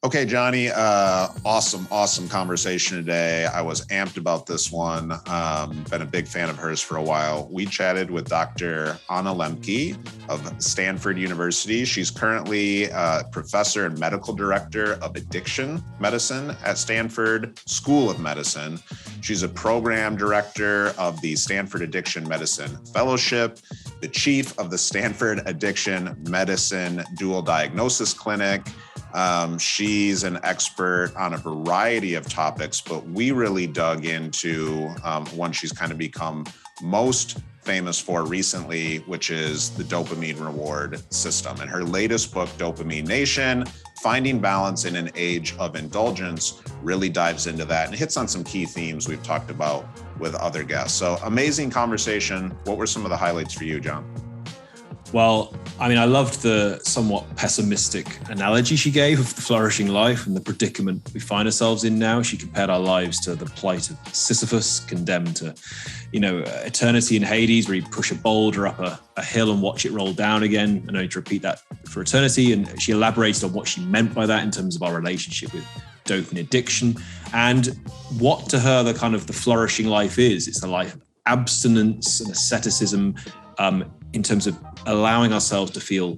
Okay, Johnny, awesome conversation today. I was amped about this one. Been a big fan of hers for a while. We chatted with Dr. Anna Lembke of Stanford University. She's currently professor and medical director of addiction medicine at Stanford School of Medicine. She's a program director of the Stanford Addiction Medicine Fellowship, the chief of the Stanford Addiction Medicine Dual Diagnosis Clinic. She's an expert on a variety of topics, but we really dug into one she's kind of become most famous for recently, which is the dopamine reward system. And her latest book, Dopamine Nation, Finding Balance in an Age of Indulgence, really dives into that and hits on some key themes we've talked about with other guests. So amazing conversation. What were some of the highlights for you, John? Well, I mean, I loved the somewhat pessimistic analogy she gave of the flourishing life and the predicament we find ourselves in now. She compared our lives to the plight of Sisyphus, condemned to, eternity in Hades, where you push a boulder up a hill and watch it roll down again, and only to repeat that for eternity. And she elaborated on what she meant by that in terms of our relationship with dopamine addiction and what to her the flourishing life is. It's a life of abstinence and asceticism, in terms of allowing ourselves to feel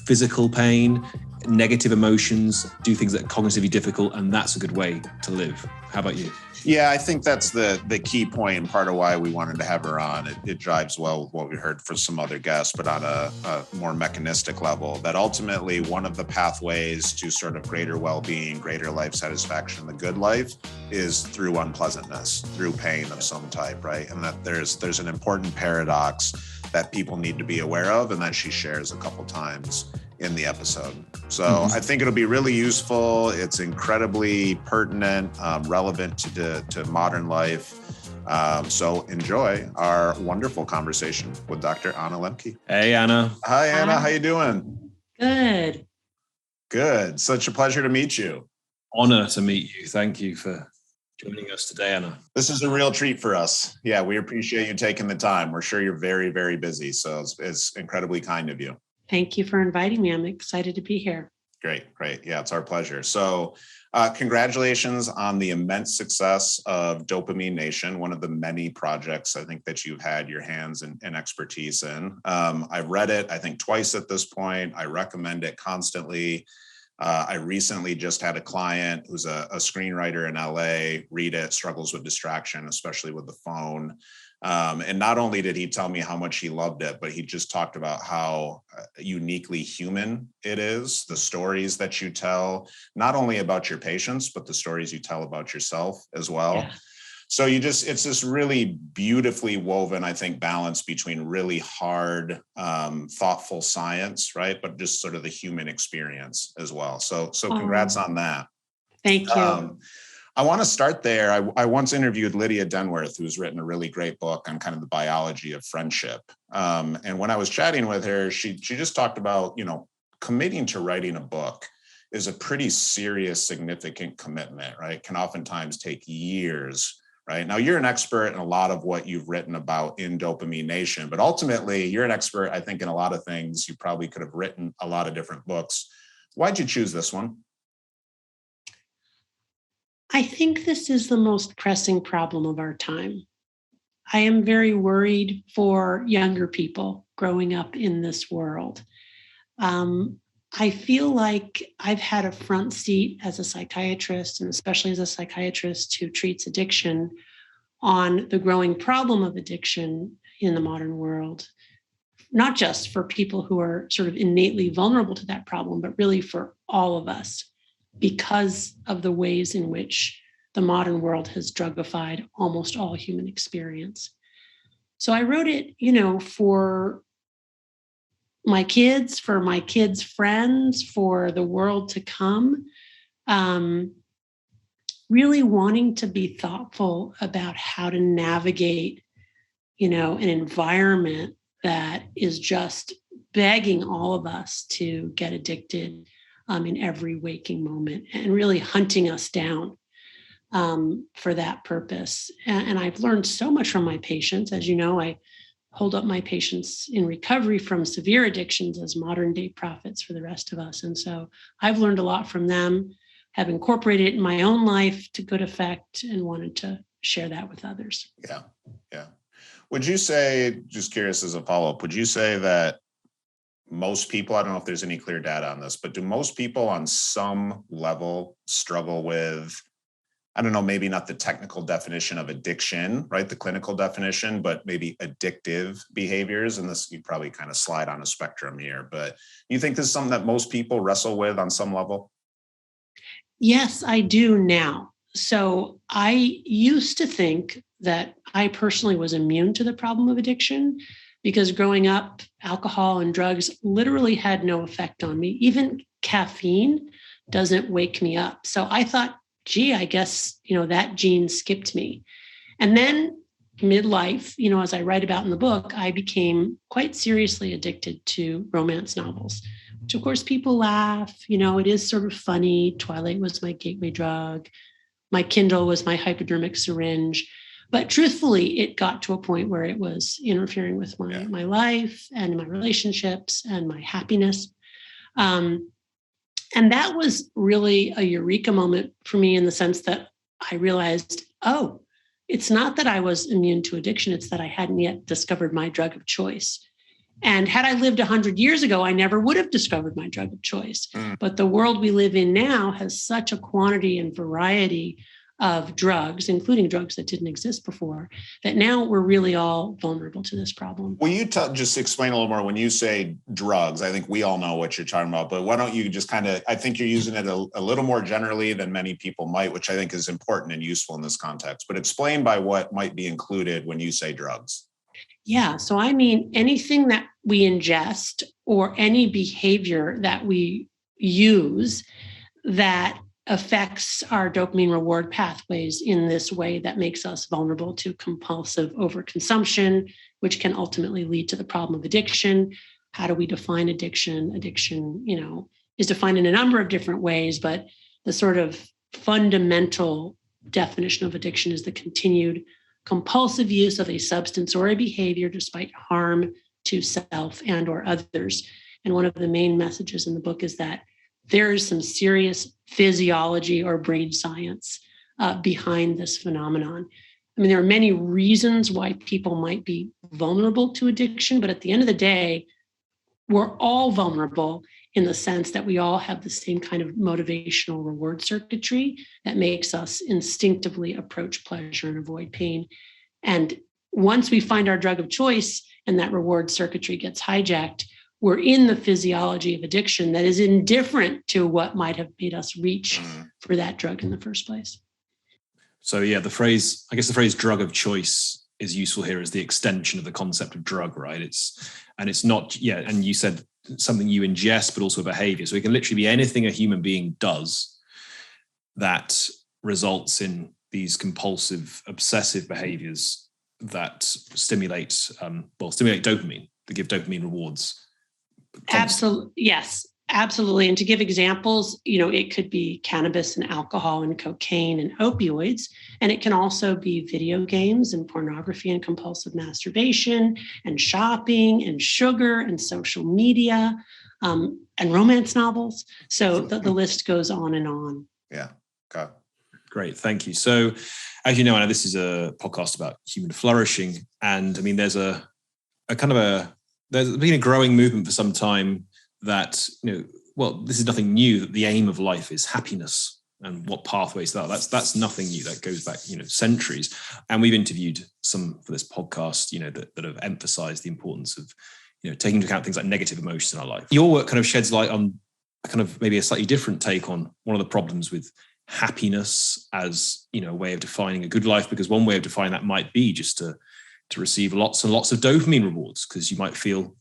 physical pain, negative emotions, do things that are cognitively difficult, and that's a good way to live. How about you? Yeah, I think that's the key point and part of why we wanted to have her on. It drives well with what we heard from some other guests, but on a more mechanistic level, that ultimately one of the pathways to sort of greater well-being, greater life satisfaction, the good life, is through unpleasantness, through pain of some type, right? And that there's an important paradox that people need to be aware of and that she shares a couple times in the episode. So I think it'll be really useful. It's incredibly pertinent, relevant to modern life. So enjoy our wonderful conversation with Dr. Anna Lembke. Hey, Anna. Hi, Anna. How you doing? Good. Good. Such a pleasure to meet you. Honor to meet you. Thank you for joining us today, Anna. This is a real treat for us. Yeah, we appreciate you taking the time. We're sure you're very, very busy. So it's incredibly kind of you. Thank you for inviting me. I'm excited to be here. Great. Yeah, it's our pleasure. So congratulations on the immense success of Dopamine Nation, one of the many projects I think that you've had your hands and expertise in. I've read it, I think, twice at this point. I recommend it constantly. I recently just had a client who's a screenwriter in LA read it, struggles with distraction, especially with the phone. And not only did he tell me how much he loved it, but he just talked about how uniquely human it is, the stories that you tell, not only about your patients, but the stories you tell about yourself as well. Yeah. So it's this really beautifully woven, I think, balance between really hard, thoughtful science, right? But just sort of the human experience as well. So congrats on that. Thank you. I want to start there. I once interviewed Lydia Denworth, who's written a really great book on kind of the biology of friendship. And when I was chatting with her, she just talked about, committing to writing a book is a pretty serious, significant commitment, right? Can oftentimes take years. Right. Now, you're an expert in a lot of what you've written about in Dopamine Nation, but ultimately you're an expert, I think, in a lot of things. You probably could have written a lot of different books. Why'd you choose this one? I think this is the most pressing problem of our time. I am very worried for younger people growing up in this world. I feel like I've had a front seat as a psychiatrist, and especially as a psychiatrist who treats addiction, on the growing problem of addiction in the modern world, not just for people who are sort of innately vulnerable to that problem, but really for all of us, because of the ways in which the modern world has drugified almost all human experience. So I wrote it, for my kids, friends, for the world to come, really wanting to be thoughtful about how to navigate, an environment that is just begging all of us to get addicted in every waking moment and really hunting us down for that purpose. And I've learned so much from my patients. As you know, I hold up my patients in recovery from severe addictions as modern day prophets for the rest of us. And so I've learned a lot from them. have incorporated it in my own life to good effect and wanted to share that with others. Yeah. Yeah. Would you say, just curious as a follow-up, would you say that most people, I don't know if there's any clear data on this, but do most people on some level struggle with, I don't know, maybe not the technical definition of addiction, right? The clinical definition, but maybe addictive behaviors. And this, you probably kind of slide on a spectrum here, but you think this is something that most people wrestle with on some level? Yes, I do now. So I used to think that I personally was immune to the problem of addiction because growing up, alcohol and drugs literally had no effect on me. Even caffeine doesn't wake me up. So I thought, gee, I guess, that gene skipped me. And then midlife, as I write about in the book, I became quite seriously addicted to romance novels, which of course people laugh, it is sort of funny. Twilight was my gateway drug. My Kindle was my hypodermic syringe. But truthfully, it got to a point where it was interfering with my life and my relationships and my happiness. And that was really a eureka moment for me in the sense that I realized, oh, it's not that I was immune to addiction. It's that I hadn't yet discovered my drug of choice. And had I lived 100 years ago, I never would have discovered my drug of choice. But the world we live in now has such a quantity and variety of drugs, including drugs that didn't exist before, that now we're really all vulnerable to this problem. Will you just explain a little more when you say drugs? I think we all know what you're talking about, but why don't you just I think you're using it a little more generally than many people might, which I think is important and useful in this context, but explain by what might be included when you say drugs. Yeah. So I mean, anything that we ingest or any behavior that we use that affects our dopamine reward pathways in this way that makes us vulnerable to compulsive overconsumption, which can ultimately lead to the problem of addiction. How do we define addiction? Addiction, is defined in a number of different ways, but the sort of fundamental definition of addiction is the continued compulsive use of a substance or a behavior despite harm to self and or others. And one of the main messages in the book is that there is some serious physiology or brain science behind this phenomenon. I mean, there are many reasons why people might be vulnerable to addiction, but at the end of the day, we're all vulnerable in the sense that we all have the same kind of motivational reward circuitry that makes us instinctively approach pleasure and avoid pain. And once we find our drug of choice and that reward circuitry gets hijacked, we're in the physiology of addiction that is indifferent to what might have made us reach for that drug in the first place. So yeah, the phrase drug of choice is useful here as the extension of the concept of drug, right? It's not, and you said something you ingest, but also a behavior. So it can literally be anything a human being does that results in these compulsive, obsessive behaviors that stimulate dopamine, that give dopamine rewards. Absolutely. Yes, absolutely. And to give examples, it could be cannabis and alcohol and cocaine and opioids. And it can also be video games and pornography and compulsive masturbation and shopping and sugar and social media and romance novels. So the list goes on and on. Yeah. Okay. Great. Thank you. So as you know, Anna, this is a podcast about human flourishing. And I mean, there's there's been a growing movement for some time that, this is nothing new, that the aim of life is happiness and what pathways that's nothing new. That goes back, centuries. And we've interviewed some for this podcast, that have emphasized the importance of, taking into account things like negative emotions in our life. Your work kind of sheds light on maybe a slightly different take on one of the problems with happiness as, a way of defining a good life, because one way of defining that might be just to receive lots and lots of dopamine rewards, because you might feel,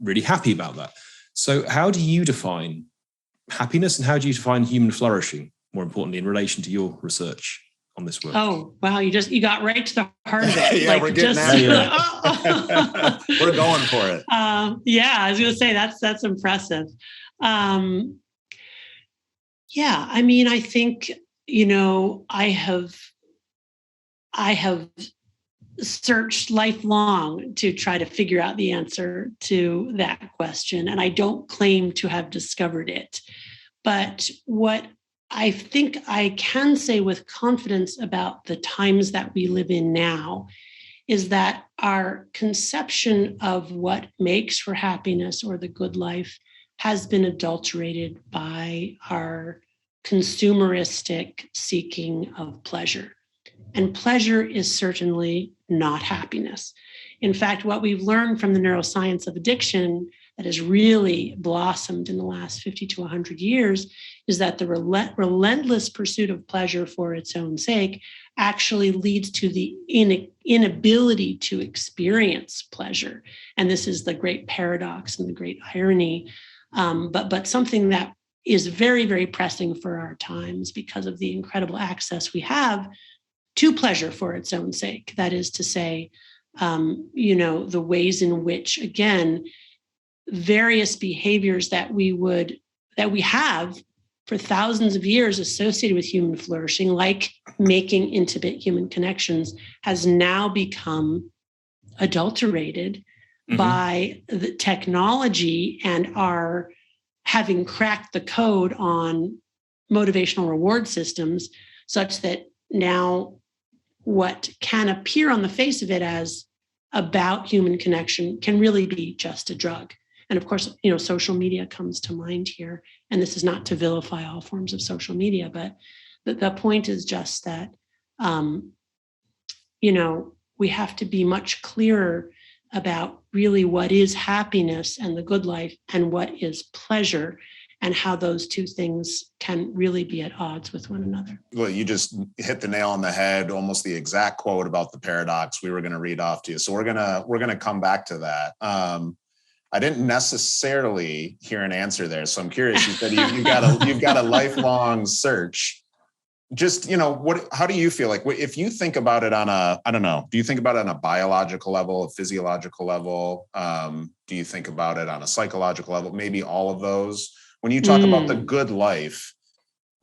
really happy about that. So how do you define happiness and how do you define human flourishing, more importantly, in relation to your research on this work? Oh, wow. You got right to the heart of it. Yeah, we're getting at it. We're going for it. I was going to say that's impressive. I mean, I think, I have searched lifelong to try to figure out the answer to that question. And I don't claim to have discovered it. But what I think I can say with confidence about the times that we live in now is that our conception of what makes for happiness or the good life has been adulterated by our consumeristic seeking of pleasure. And pleasure is certainly not happiness. In fact, what we've learned from the neuroscience of addiction that has really blossomed in the last 50 to 100 years is that the relentless pursuit of pleasure for its own sake actually leads to the inability to experience pleasure. And this is the great paradox and the great irony, but something that is very, very pressing for our times because of the incredible access we have to pleasure for its own sake. That is to say, the ways in which, again, various behaviors that we have for thousands of years associated with human flourishing, like making intimate human connections, has now become adulterated by the technology and our having cracked the code on motivational reward systems, such that now what can appear on the face of it as about human connection can really be just a drug. And of course, social media comes to mind here. And this is not to vilify all forms of social media, but the point is just that, we have to be much clearer about really what is happiness and the good life and what is pleasure, and how those two things can really be at odds with one another. Well, you just hit the nail on the head, almost the exact quote about the paradox we were going to read off to you. So we're going to come back to that. I didn't necessarily hear an answer there, so I'm curious. You said you've got a lifelong search. Just, how do you feel like if you think about it on do you think about it on a biological level, a physiological level? Do you think about it on a psychological level? Maybe all of those. When you talk about the good life,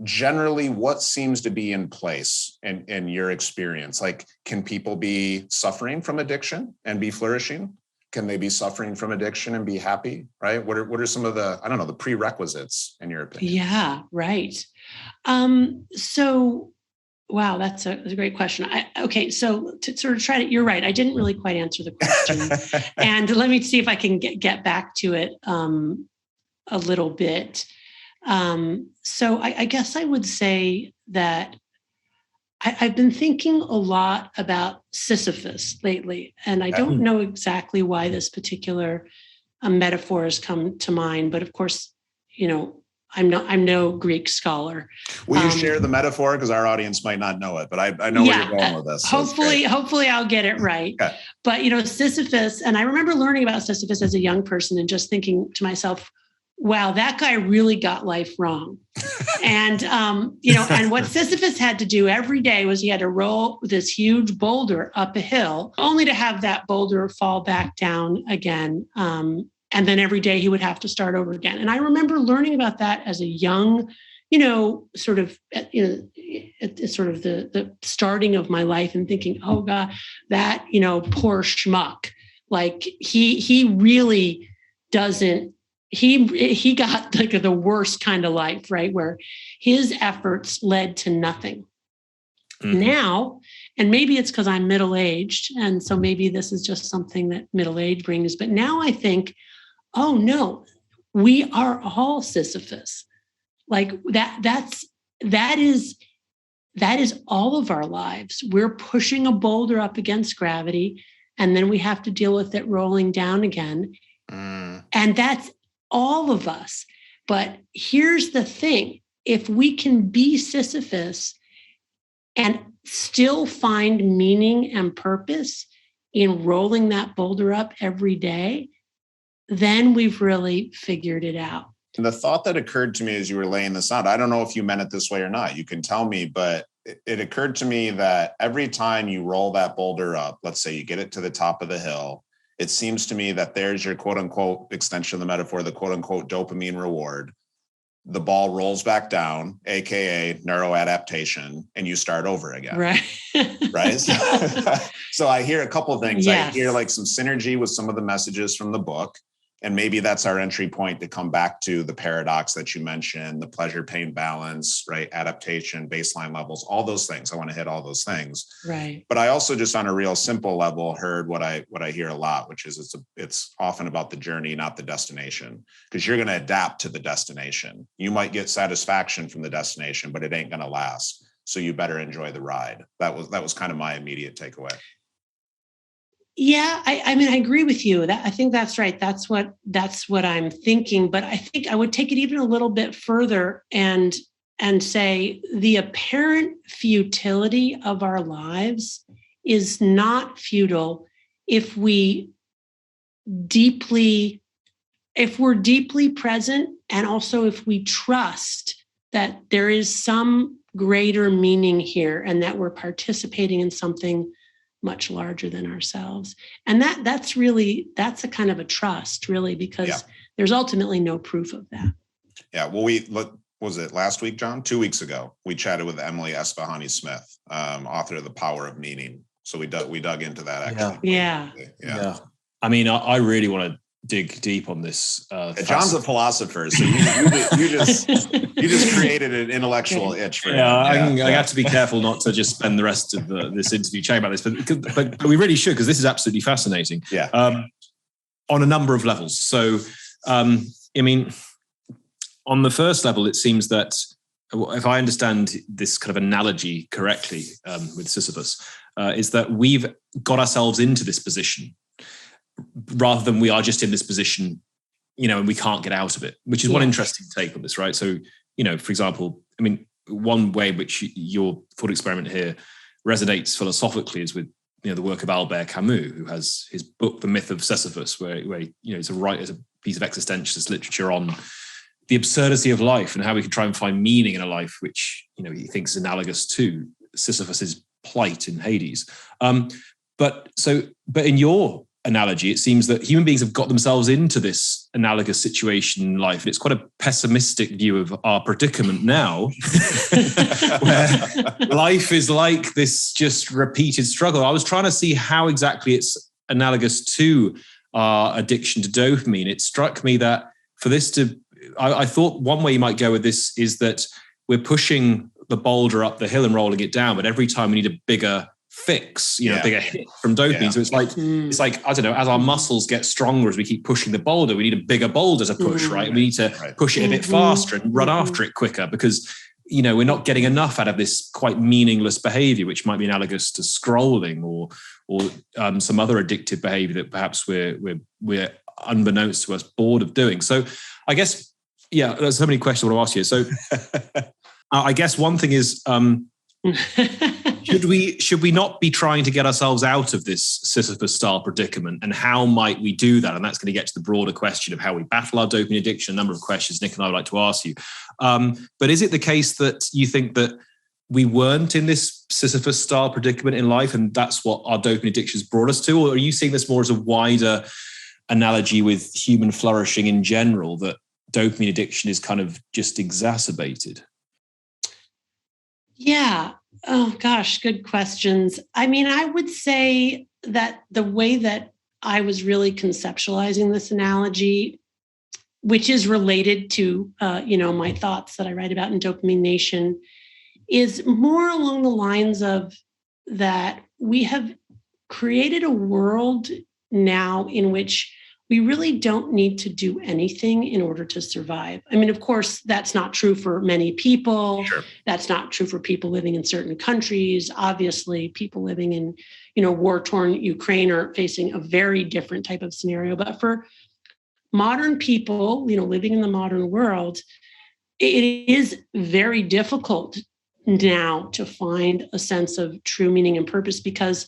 generally what seems to be in place in your experience? Like, can people be suffering from addiction and be flourishing? Can they be suffering from addiction and be happy? Right? What are some of the, the prerequisites in your opinion? Yeah, right. Wow, that's a great question. So to sort of try to, you're right. I didn't really quite answer the question. And let me see if I can get back to it a little bit. So I guess I would say that I've been thinking a lot about Sisyphus lately, and I don't know exactly why this particular metaphor has come to mind, but of course, I'm no Greek scholar. Will you share the metaphor? Because our audience might not know it, but I know where you're going with this. So hopefully I'll get it right. Okay. But, Sisyphus, and I remember learning about Sisyphus as a young person and just thinking to myself, wow, that guy really got life wrong. And, and what Sisyphus had to do every day was he had to roll this huge boulder up a hill, only to have that boulder fall back down again. And then every day he would have to start over again. And I remember learning about that as a young, sort of the starting of my life, and thinking, oh God, that, poor schmuck, like he really doesn't, he got like the worst kind of life, right? Where his efforts led to nothing. Mm-hmm. Now, and maybe it's because I'm middle-aged, and so maybe this is just something that middle age brings, but now I think, oh no, we are all Sisyphus. Like that is all of our lives. We're pushing a boulder up against gravity, and then we have to deal with it rolling down again. And that's all of us. But here's the thing. If we can be Sisyphus and still find meaning and purpose in rolling that boulder up every day, then we've really figured it out. And the thought that occurred to me as you were laying this out, I don't know if you meant it this way or not. You can tell me, but it occurred to me that every time you roll that boulder up, let's say you get it to the top of the hill, it seems to me that there's your quote unquote extension of the metaphor, the quote unquote dopamine reward. The ball rolls back down, AKA neuroadaptation, and you start over again. Right. Right. So I hear a couple of things. Yes. I hear like some synergy with some of the messages from the book. And maybe that's our entry point to come back to the paradox that you mentioned, the pleasure pain balance, right? Adaptation, baseline levels, all those things. I want to hit all those things. Right. But I also just on a real simple level heard what I hear a lot, which is it's often about the journey, not the destination, because you're going to adapt to the destination. You might get satisfaction from the destination, but it ain't going to last. So you better enjoy the ride. That was kind of my immediate takeaway. Yeah, I mean, I agree with you. I think that's right. That's what I'm thinking. But I think I would take it even a little bit further and say the apparent futility of our lives is not futile if we're deeply present, and also if we trust that there is some greater meaning here and that we're participating in something much larger than ourselves. And that's a kind of a trust, really, because there's ultimately no proof of that. Yeah. Well, was it last week, John? 2 weeks ago, we chatted with Emily Esfahani-Smith, author of The Power of Meaning. So we dug into that actually. Yeah. I mean, I really want to dig deep on this. John's a philosopher, so you just created an intellectual itch for him. I have to be careful not to just spend the rest of this interview chatting about this, but we really should, because this is absolutely fascinating. Yeah. On a number of levels. So, I mean, on the first level, it seems that if I understand this kind of analogy correctly with Sisyphus, is that we've got ourselves into this position rather than we are just in this position, and we can't get out of it, which is one interesting take on this, right? So, for example, I mean, one way in which your thought experiment here resonates philosophically is with, the work of Albert Camus, who has his book, The Myth of Sisyphus, where it's a piece of existentialist literature on the absurdity of life and how we can try and find meaning in a life which, he thinks is analogous to Sisyphus's plight in Hades. But in your analogy, it seems that human beings have got themselves into this analogous situation in life. And it's quite a pessimistic view of our predicament now, where life is like this just repeated struggle. I was trying to see how exactly it's analogous to our addiction to dopamine. It struck me that for this to, I thought one way you might go with this is that we're pushing the boulder up the hill and rolling it down, but every time we need a bigger fix, a bigger hit from dopamine. Yeah. So it's like, I don't know, as our muscles get stronger, as we keep pushing the boulder, we need a bigger boulder to push, right? We need to push it a bit faster and run after it quicker, because, we're not getting enough out of this quite meaningless behavior, which might be analogous to scrolling or some other addictive behavior that perhaps we're unbeknownst to us bored of doing. So I guess, there's so many questions I want to ask you. So I guess one thing is, should we not be trying to get ourselves out of this Sisyphus-style predicament, and how might we do that? And that's going to get to the broader question of how we battle our dopamine addiction. A number of questions Nick and I would like to ask you. But is it the case that you think that we weren't in this Sisyphus-style predicament in life, and that's what our dopamine addictions brought us to? Or are you seeing this more as a wider analogy with human flourishing in general, that dopamine addiction is kind of just exacerbated? Yeah. Oh, gosh, good questions. I mean, I would say that the way that I was really conceptualizing this analogy, which is related to, my thoughts that I write about in Dopamine Nation, is more along the lines of that we have created a world now in which we really don't need to do anything in order to survive. I mean, of course, that's not true for many people. Sure. That's not true for people living in certain countries. Obviously, people living in, war-torn Ukraine are facing a very different type of scenario. But for modern people, living in the modern world, it is very difficult now to find a sense of true meaning and purpose, because,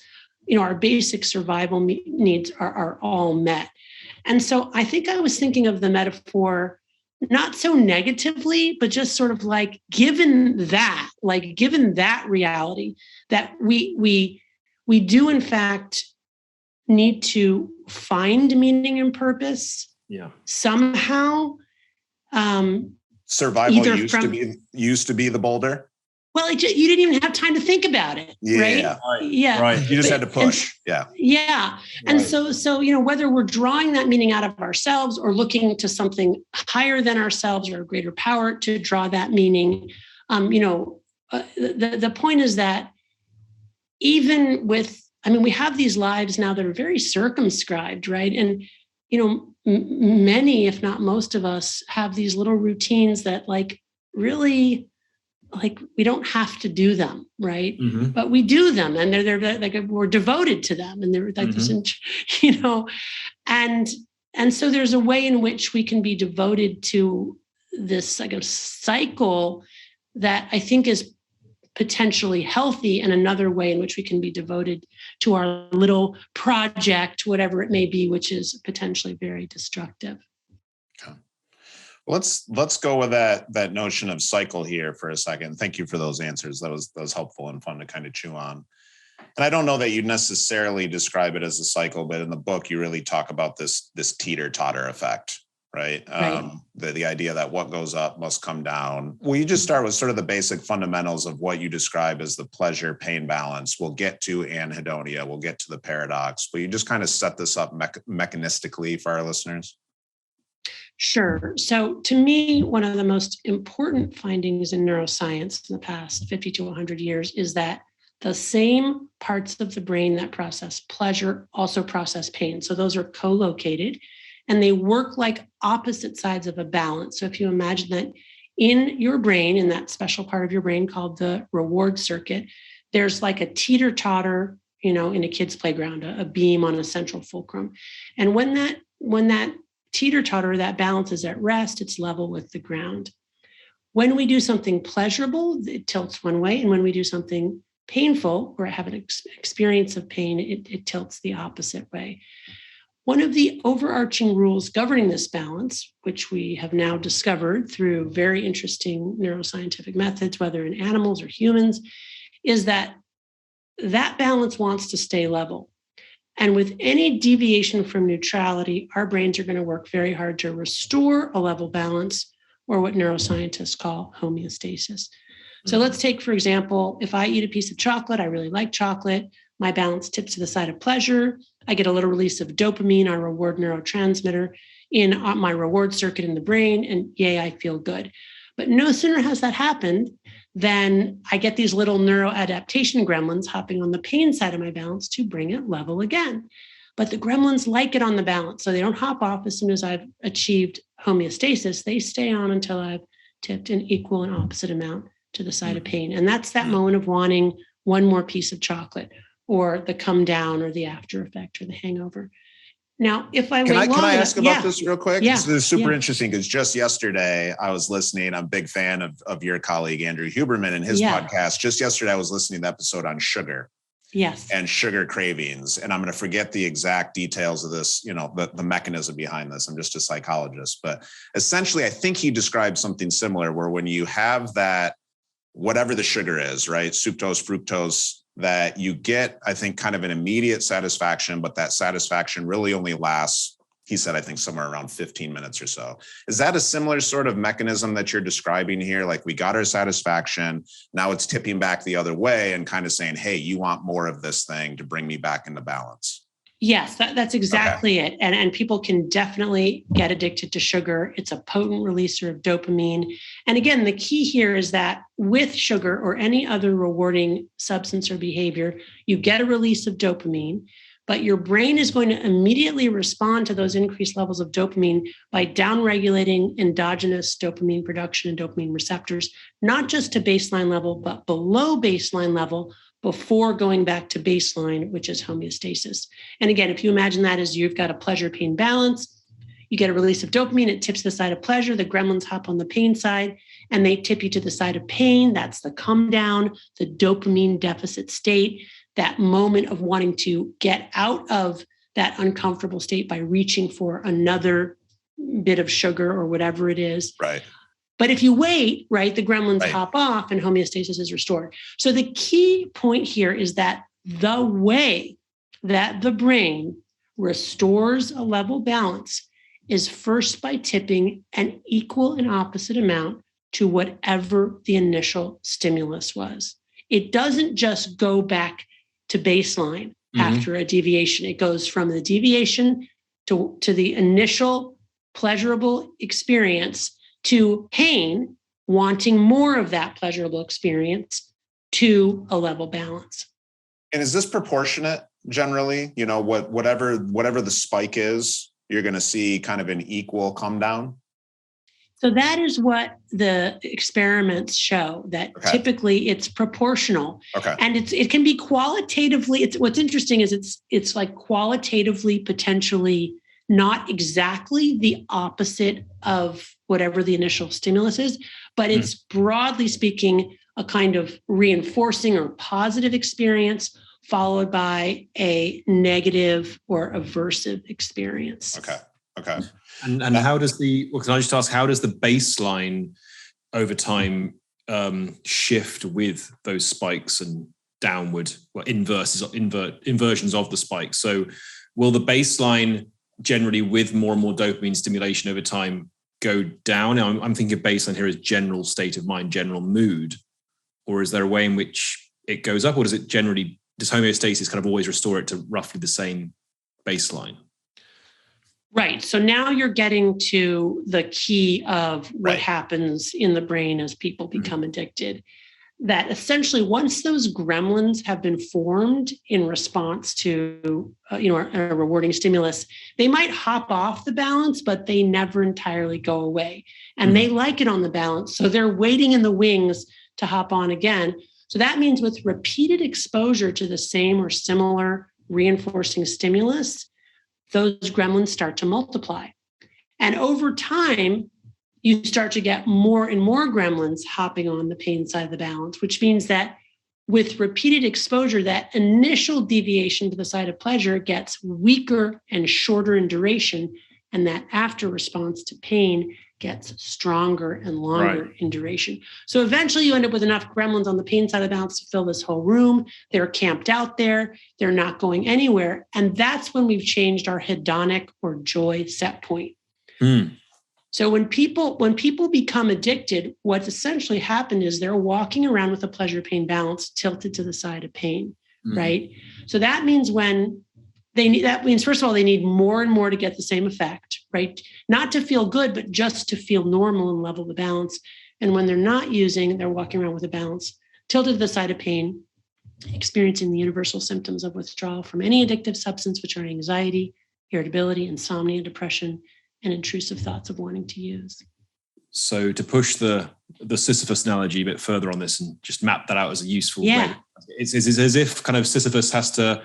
our basic survival needs are all met. And so I think I was thinking of the metaphor not so negatively, but just sort of like, given that reality, that we do in fact need to find meaning and purpose. Yeah. Somehow. Survival used to be the boulder. Well, you didn't even have time to think about it, right? Yeah. Right. You just had to push. Yeah. And so, whether we're drawing that meaning out of ourselves or looking to something higher than ourselves or a greater power to draw that meaning, the point is that even with, we have these lives now that are very circumscribed, right? And, many, if not most of us, have these little routines that really, we don't have to do them, right? Mm-hmm. But we do them, and they're like we're devoted to them, and they're like this, and so there's a way in which we can be devoted to this cycle that I think is potentially healthy, and another way in which we can be devoted to our little project, whatever it may be, which is potentially very destructive. Let's go with that notion of cycle here for a second. Thank you for those answers. That was helpful and fun to kind of chew on. And I don't know that you necessarily describe it as a cycle, but in the book you really talk about this teeter-totter effect, right? The idea that what goes up must come down. Will you just start with sort of the basic fundamentals of what you describe as the pleasure-pain balance? We'll get to anhedonia. We'll get to the paradox. Will you just kind of set this up mechanistically for our listeners? Sure. So to me, one of the most important findings in neuroscience in the past 50 to 100 years is that the same parts of the brain that process pleasure also process pain. So those are co-located, and they work like opposite sides of a balance. So if you imagine that in your brain, in that special part of your brain called the reward circuit, there's like a teeter-totter, in a kid's playground, a beam on a central fulcrum. And when that teeter-totter, that balance is at rest, it's level with the ground. When we do something pleasurable, it tilts one way. And when we do something painful or have an experience of pain, it tilts the opposite way. One of the overarching rules governing this balance, which we have now discovered through very interesting neuroscientific methods, whether in animals or humans, is that balance wants to stay level. And with any deviation from neutrality, our brains are going to work very hard to restore a level balance, or what neuroscientists call homeostasis. So let's take, for example, if I eat a piece of chocolate, I really like chocolate, my balance tips to the side of pleasure. I get a little release of dopamine, our reward neurotransmitter, in my reward circuit in the brain, and yay, I feel good. But no sooner has that happened than I get these little neuroadaptation gremlins hopping on the pain side of my balance to bring it level again. But the gremlins like it on the balance, so they don't hop off as soon as I've achieved homeostasis. They stay on until I've tipped an equal and opposite amount to the side of pain. And that's that moment of wanting one more piece of chocolate, or the come down, or the after effect, or the hangover. Now, if I can I ask about this real quick? Yeah. This is super interesting, because just yesterday I was listening. I'm a big fan of your colleague, Andrew Huberman, and his podcast. Just yesterday, I was listening to the episode on sugar. Yes. And sugar cravings. And I'm going to forget the exact details of this, the mechanism behind this. I'm just a psychologist. But essentially, I think he described something similar, where when you have that, whatever the sugar is, right, sucrose, fructose, that you get, I think, kind of an immediate satisfaction, but that satisfaction really only lasts, he said, I think somewhere around 15 minutes or so. Is that a similar sort of mechanism that you're describing here? Like, we got our satisfaction, now it's tipping back the other way and kind of saying, hey, you want more of this thing to bring me back into balance. Yes, that's exactly it. And people can definitely get addicted to sugar. It's a potent releaser of dopamine. And again, the key here is that with sugar or any other rewarding substance or behavior, you get a release of dopamine, but your brain is going to immediately respond to those increased levels of dopamine by downregulating endogenous dopamine production and dopamine receptors, not just to baseline level, but below baseline level, before going back to baseline, which is homeostasis. And again, if you imagine that as you've got a pleasure-pain balance, you get a release of dopamine, it tips the side of pleasure, the gremlins hop on the pain side, and they tip you to the side of pain. That's the come down, the dopamine deficit state, that moment of wanting to get out of that uncomfortable state by reaching for another bit of sugar or whatever it is. Right. But if you wait, right, the gremlins hop off and homeostasis is restored. So the key point here is that the way that the brain restores a level balance is first by tipping an equal and opposite amount to whatever the initial stimulus was. It doesn't just go back to baseline after a deviation. It goes from the deviation to the initial pleasurable experience to pain, wanting more of that pleasurable experience, to a level balance. And is this proportionate generally? You know, whatever the spike is, you're going to see kind of an equal come down? So that is what the experiments show, that typically it's proportional. And it can be qualitatively. What's interesting is it's like qualitatively potentially not exactly the opposite of whatever the initial stimulus is, but it's broadly speaking a kind of reinforcing or positive experience followed by a negative or aversive experience. Okay. And how does can I just ask, how does the baseline over time shift with those spikes and downward inversions of the spikes? So will the baseline generally with more and more dopamine stimulation over time go down? Now, I'm thinking of baseline here as general state of mind, general mood, or is there a way in which it goes up, or does homeostasis kind of always restore it to roughly the same baseline? Right. So now you're getting to the key of what happens in the brain as people become addicted. That essentially, once those gremlins have been formed in response to a rewarding stimulus, they might hop off the balance, but they never entirely go away. And they like it on the balance. So they're waiting in the wings to hop on again. So that means with repeated exposure to the same or similar reinforcing stimulus, those gremlins start to multiply. And over time, you start to get more and more gremlins hopping on the pain side of the balance, which means that with repeated exposure, that initial deviation to the side of pleasure gets weaker and shorter in duration, and that after response to pain gets stronger and longer in duration. So eventually you end up with enough gremlins on the pain side of the balance to fill this whole room. They're camped out there. They're not going anywhere. And that's when we've changed our hedonic or joy set point. So when people become addicted, what's essentially happened is they're walking around with a pleasure pain balance tilted to the side of pain, right? So that means first of all, they need more and more to get the same effect, right? Not to feel good, but just to feel normal and level the balance. And when they're not using, they're walking around with a balance tilted to the side of pain, experiencing the universal symptoms of withdrawal from any addictive substance, which are anxiety, irritability, insomnia, depression, and intrusive thoughts of wanting to use. So to push the Sisyphus analogy a bit further on this and just map that out as a useful way, it's as if kind of Sisyphus has to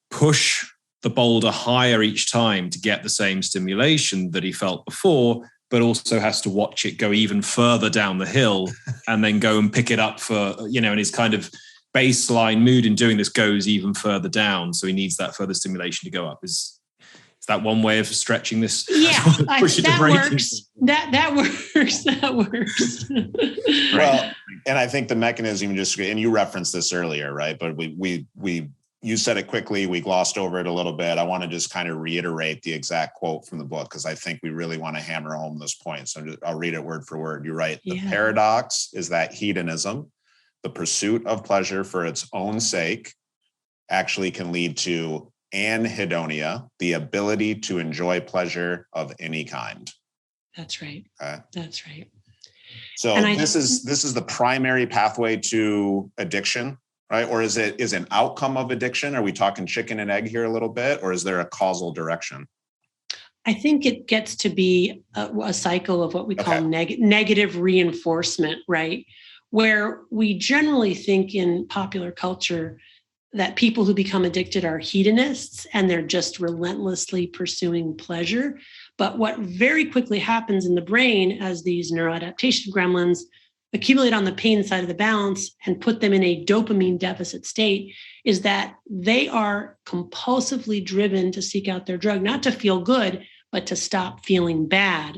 push the boulder higher each time to get the same stimulation that he felt before, but also has to watch it go even further down the hill and then go and pick it up for, and his kind of baseline mood in doing this goes even further down. So he needs that further stimulation to go up. Is that one way of stretching this? Yeah, that works. That works. That works. Well, and I think the mechanism and you referenced this earlier, right? But you said it quickly. We glossed over it a little bit. I want to just kind of reiterate the exact quote from the book, because I think we really want to hammer home this point. So I'll read it word for word. You're right. The paradox is that hedonism, the pursuit of pleasure for its own sake, actually can lead to anhedonia, the ability to enjoy pleasure of any kind. That's right. Okay. That's right. So this is the primary pathway to addiction, right? Or is an outcome of addiction? Are we talking chicken and egg here a little bit, or is there a causal direction? I think it gets to be a cycle of what we call negative reinforcement, right? Where we generally think in popular culture that people who become addicted are hedonists and they're just relentlessly pursuing pleasure. But what very quickly happens in the brain as these neuroadaptation gremlins accumulate on the pain side of the balance and put them in a dopamine deficit state is that they are compulsively driven to seek out their drug, not to feel good, but to stop feeling bad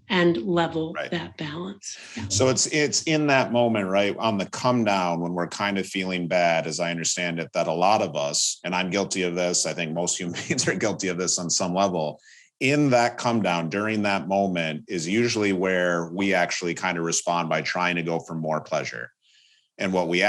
and level that balance. Yeah. So it's in that moment, right, on the come down when we're kind of feeling bad, as I understand it, that a lot of us, and I'm guilty of this, I think most human beings are guilty of this on some level, in that come down during that moment is usually where we actually kind of respond by trying to go for more pleasure. And what we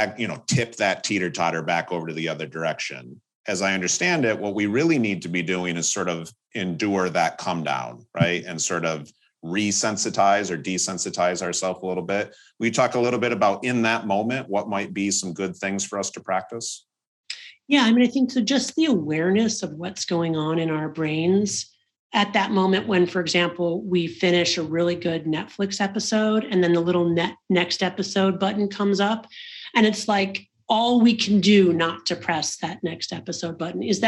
tip that teeter-totter back over to the other direction. As I understand it, what we really need to be doing is sort of endure that come down, right? And sort of resensitize or desensitize ourselves a little bit. We talk a little bit about in that moment, what might be some good things for us to practice? Yeah, I mean, I think so just the awareness of what's going on in our brains at that moment when, for example, we finish a really good Netflix episode and then the little next episode button comes up and it's like all we can do not to press that next episode button. Is it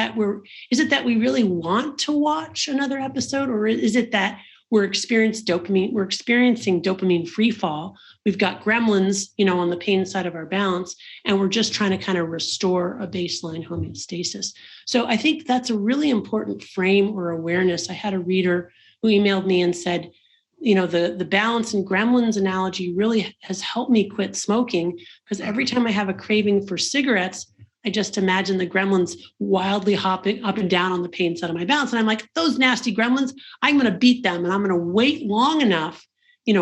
that we really want to watch another episode, or is it that we're experiencing dopamine free fall? We've got gremlins, on the pain side of our balance, and we're just trying to kind of restore a baseline homeostasis. So I think that's a really important frame or awareness. I had a reader who emailed me and said, the balance and gremlins analogy really has helped me quit smoking, because every time I have a craving for cigarettes, I just imagine the gremlins wildly hopping up and down on the pain side of my balance. And I'm like, those nasty gremlins, I'm going to beat them. And I'm going to wait long enough,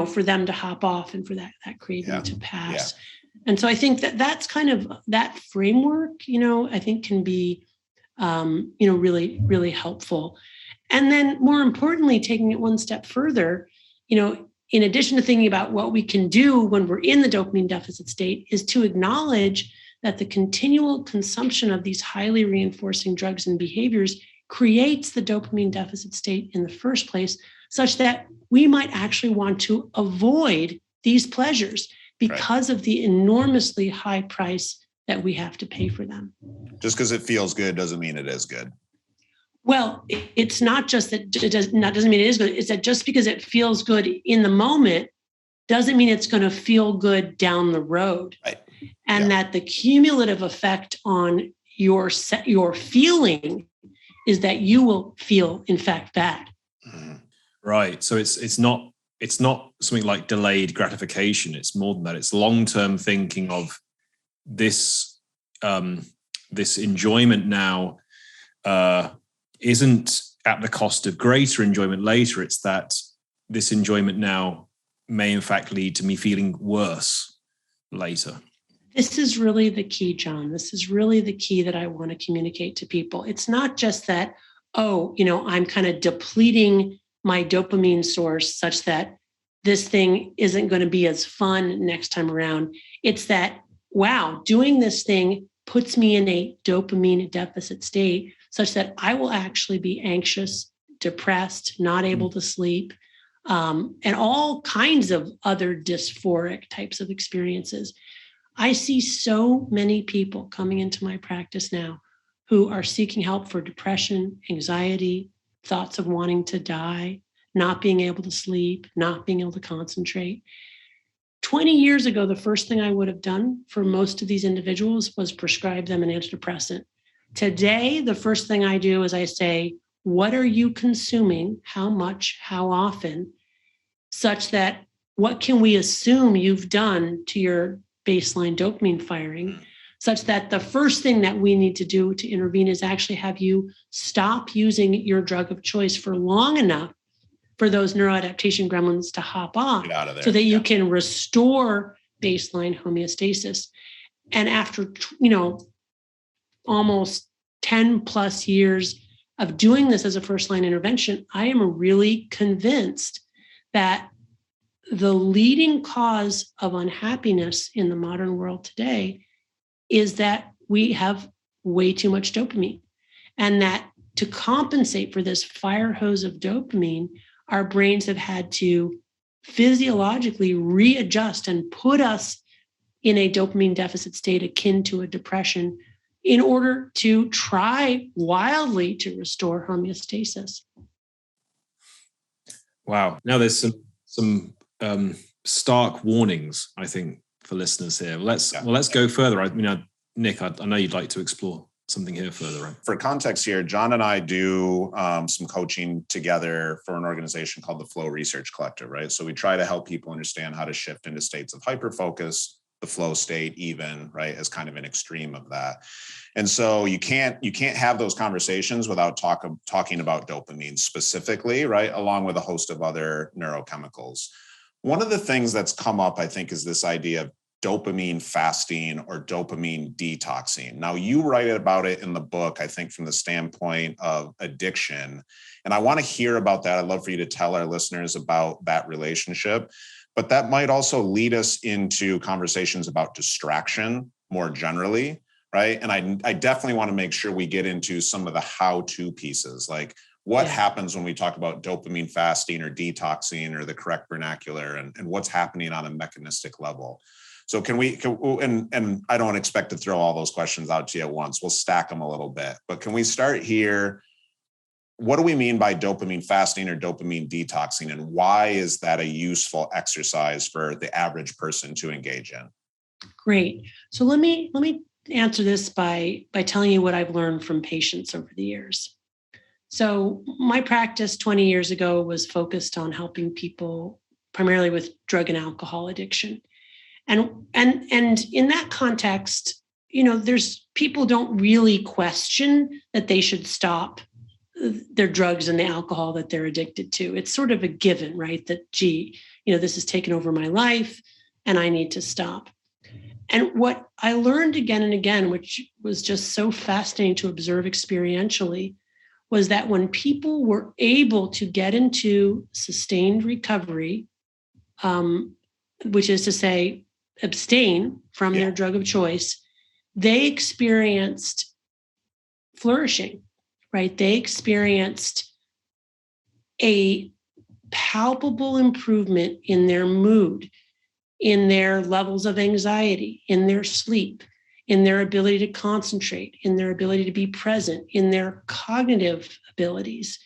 for them to hop off and for that craving to pass. Yeah. And so I think that's kind of that framework, I think can be, really, really helpful. And then more importantly, taking it one step further, in addition to thinking about what we can do when we're in the dopamine deficit state, is to acknowledge that the continual consumption of these highly reinforcing drugs and behaviors creates the dopamine deficit state in the first place, such that we might actually want to avoid these pleasures because of the enormously high price that we have to pay for them. Just because it feels good doesn't mean it is good. Well, it's not just that doesn't mean it is good. It's that just because it feels good in the moment doesn't mean it's going to feel good down the road. Right. And that the cumulative effect on your feeling is that you will feel, in fact, bad. Right. So it's not something like delayed gratification. It's more than that. It's long-term thinking of this enjoyment now isn't at the cost of greater enjoyment later. It's that this enjoyment now may in fact lead to me feeling worse later. This is really the key, John. This is really the key that I want to communicate to people. It's not just that, I'm kind of depleting my dopamine source such that this thing isn't going to be as fun next time around. It's that, wow, doing this thing puts me in a dopamine deficit state such that I will actually be anxious, depressed, not able to sleep, and all kinds of other dysphoric types of experiences. I see so many people coming into my practice now who are seeking help for depression, anxiety, thoughts of wanting to die, not being able to sleep, not being able to concentrate. 20 years ago, the first thing I would have done for most of these individuals was prescribe them an antidepressant. Today, the first thing I do is I say, what are you consuming? How much? How often? Such that what can we assume you've done to your baseline dopamine firing, such that the first thing that we need to do to intervene is actually have you stop using your drug of choice for long enough for those neuroadaptation gremlins to hop on so that you can restore baseline homeostasis. And after, almost 10 plus years of doing this as a first line intervention, I am really convinced that the leading cause of unhappiness in the modern world today is that we have way too much dopamine, and that to compensate for this fire hose of dopamine, our brains have had to physiologically readjust and put us in a dopamine deficit state akin to a depression in order to try wildly to restore homeostasis. Wow. Now there's some stark warnings, I think, for listeners here. Let's go further. Nick, I know you'd like to explore something here further, right? For context here, John and I do some coaching together for an organization called the Flow Research Collective, right? So we try to help people understand how to shift into states of hyperfocus, the flow state even, right, as kind of an extreme of that. And so you can't have those conversations without talking about dopamine specifically, right, along with a host of other neurochemicals. One of the things that's come up, I think, is this idea of dopamine fasting or dopamine detoxing. Now, you write about it in the book, I think, from the standpoint of addiction. And I want to hear about that. I'd love for you to tell our listeners about that relationship. But that might also lead us into conversations about distraction more generally, right? And I definitely want to make sure we get into some of the how-to pieces, like what happens when we talk about dopamine fasting or detoxing or the correct vernacular, and what's happening on a mechanistic level. So and I don't expect to throw all those questions out to you at once. We'll stack them a little bit, but can we start here? What do we mean by dopamine fasting or dopamine detoxing, and why is that a useful exercise for the average person to engage in? Great. So let me answer this by telling you what I've learned from patients over the years. So my practice 20 years ago was focused on helping people primarily with drug and alcohol addiction. And in that context, there's people don't really question that they should stop their drugs and the alcohol that they're addicted to. It's sort of a given, right? That, this has taken over my life and I need to stop. And what I learned again and again, which was just so fascinating to observe experientially, was that when people were able to get into sustained recovery, which is to say, abstain from their drug of choice, they experienced flourishing, right? They experienced a palpable improvement in their mood, in their levels of anxiety, in their sleep, in their ability to concentrate, in their ability to be present, in their cognitive abilities,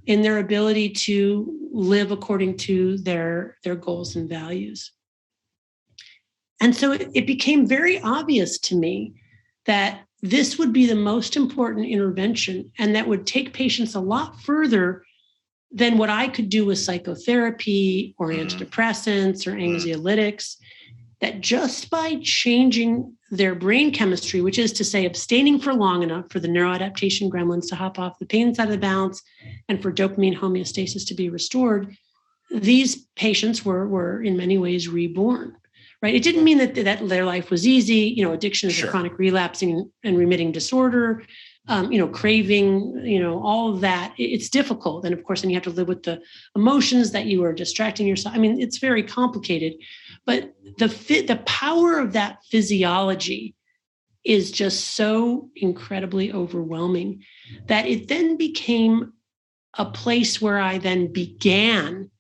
in their ability to live according to their goals and values. And so it became very obvious to me that this would be the most important intervention, and that would take patients a lot further than what I could do with psychotherapy or antidepressants or anxiolytics, that just by changing their brain chemistry, which is to say abstaining for long enough for the neuroadaptation gremlins to hop off the pain side of the balance and for dopamine homeostasis to be restored, these patients were in many ways reborn. Right. It didn't mean that their life was easy. Addiction is a chronic relapsing and remitting disorder, craving, all of that. It's difficult. And of course, then you have to live with the emotions that you are distracting yourself. I mean, it's very complicated, but the power of that physiology is just so incredibly overwhelming that it then became a place where I then began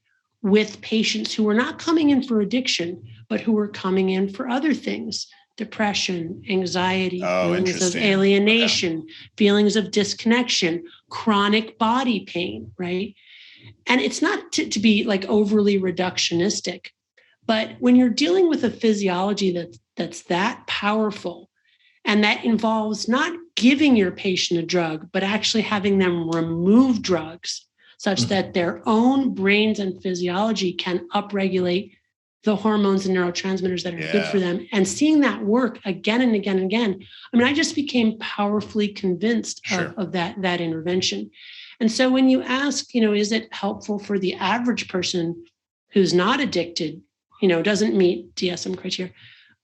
with patients who were not coming in for addiction, but who were coming in for other things: depression, anxiety, feelings of alienation, feelings of disconnection, chronic body pain, right? And it's not to be like overly reductionistic, but when you're dealing with a physiology that's that powerful, and that involves not giving your patient a drug, but actually having them remove drugs such that their own brains and physiology can upregulate the hormones and neurotransmitters that are good for them, and seeing that work again and again and again. I mean, I just became powerfully convinced of that intervention. And so when you ask, is it helpful for the average person who's not addicted, doesn't meet DSM criteria?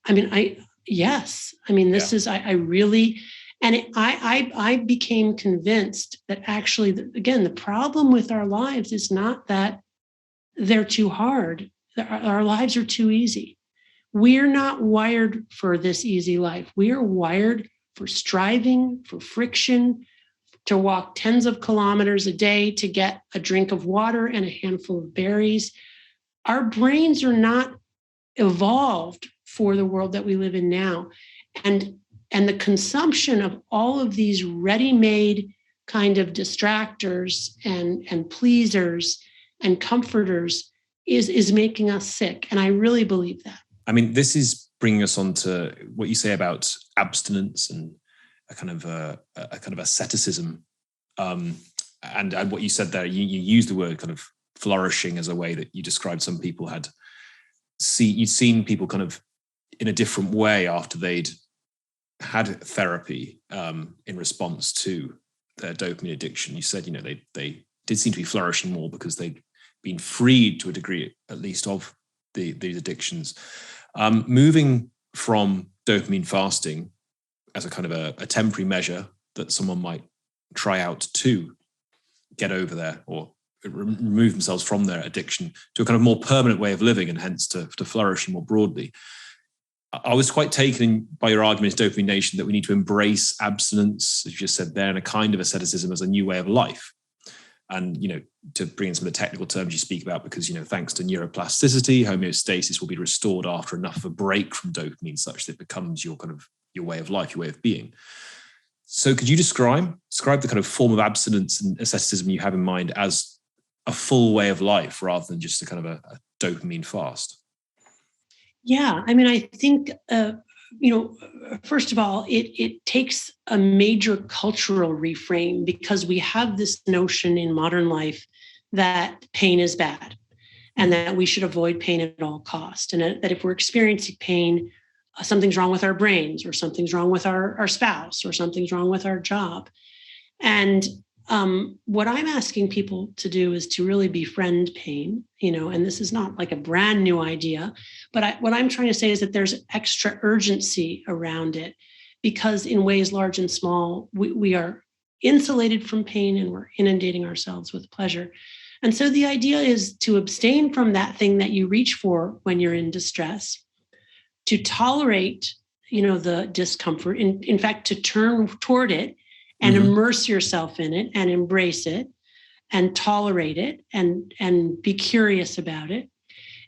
I mean, yes. I mean, this is, I really, and I became convinced that actually, again, the problem with our lives is not that they're too hard. Our lives are too easy. We're not wired for this easy life. We are wired for striving, for friction, to walk tens of kilometers a day to get a drink of water and a handful of berries. Our brains are not evolved for the world that we live in now. And the consumption of all of these ready-made kind of distractors and pleasers and comforters is making us sick. And I really believe that. I mean, this is bringing us on to what you say about abstinence and a kind of asceticism. And what you said there, you used the word kind of flourishing as a way that you described some people you'd seen people kind of in a different way after they'd had therapy in response to their dopamine addiction. You said, they did seem to be flourishing more because they'd been freed to a degree, at least, of these addictions. Moving from dopamine fasting as a kind of a temporary measure that someone might try out to get over there or remove themselves from their addiction to a kind of more permanent way of living, and hence to flourishing more broadly. I was quite taken by your argument, Dopamine Nation, that we need to embrace abstinence, as you just said there, and a kind of asceticism as a new way of life. And, to bring in some of the technical terms you speak about, because, thanks to neuroplasticity, homeostasis will be restored after enough of a break from dopamine such that it becomes your way of life, your way of being. So could you describe the kind of form of abstinence and asceticism you have in mind as a full way of life rather than just a kind of a dopamine fast? Yeah, I mean, I think, first of all, it takes a major cultural reframe, because we have this notion in modern life that pain is bad and that we should avoid pain at all costs. And that if we're experiencing pain, something's wrong with our brains, or something's wrong with our spouse, or something's wrong with our job. And what I'm asking people to do is to really befriend pain, and this is not like a brand new idea, but what I'm trying to say is that there's extra urgency around it, because in ways large and small, we are insulated from pain and we're inundating ourselves with pleasure. And so the idea is to abstain from that thing that you reach for when you're in distress, to tolerate, the discomfort, in fact, to turn toward it and immerse yourself in it and embrace it and tolerate it and be curious about it.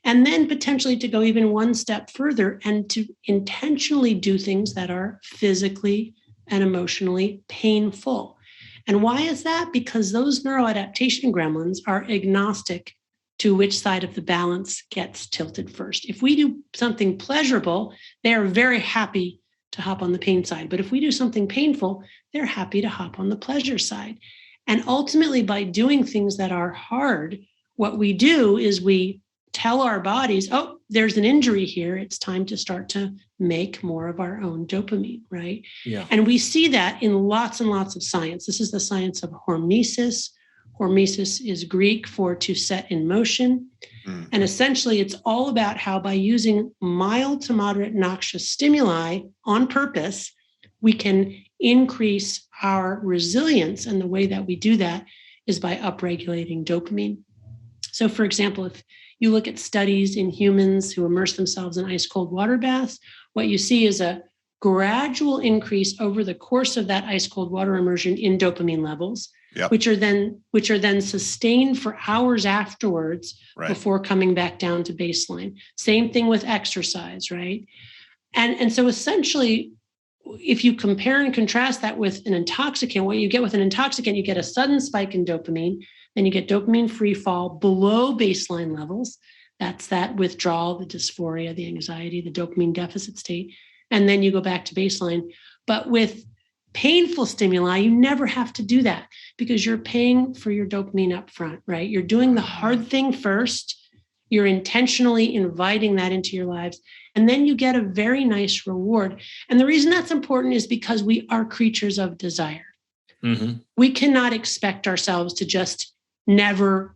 And then potentially to go even one step further and to intentionally do things that are physically and emotionally painful. And why is that? Because those neuroadaptation gremlins are agnostic to which side of the balance gets tilted first. If we do something pleasurable, they are very happy to hop on the pain side. But if we do something painful, they're happy to hop on the pleasure side. And ultimately, by doing things that are hard, what we do is we tell our bodies, oh, there's an injury here. It's time to start to make more of our own dopamine, right? Yeah. And we see that in lots and lots of science. This is the science of hormesis. Hormesis is Greek for to set in motion. And essentially, it's all about how by using mild to moderate noxious stimuli on purpose, we can increase our resilience. And the way that we do that is by upregulating dopamine. So, for example, if you look at studies in humans who immerse themselves in ice cold water baths, what you see is a gradual increase over the course of that ice cold water immersion in dopamine levels, which are then sustained for hours afterwards before coming back down to baseline. Same thing with exercise, right? And so essentially, if you compare and contrast that with an intoxicant, what you get with an intoxicant, you get a sudden spike in dopamine, then you get dopamine free fall below baseline levels. That's that withdrawal, the dysphoria, the anxiety, the dopamine deficit state. And then you go back to baseline. But with painful stimuli, you never have to do that because you're paying for your dopamine up front, right? You're doing the hard thing first. You're intentionally inviting that into your lives. And then you get a very nice reward. And the reason that's important is because we are creatures of desire. We cannot expect ourselves to just never,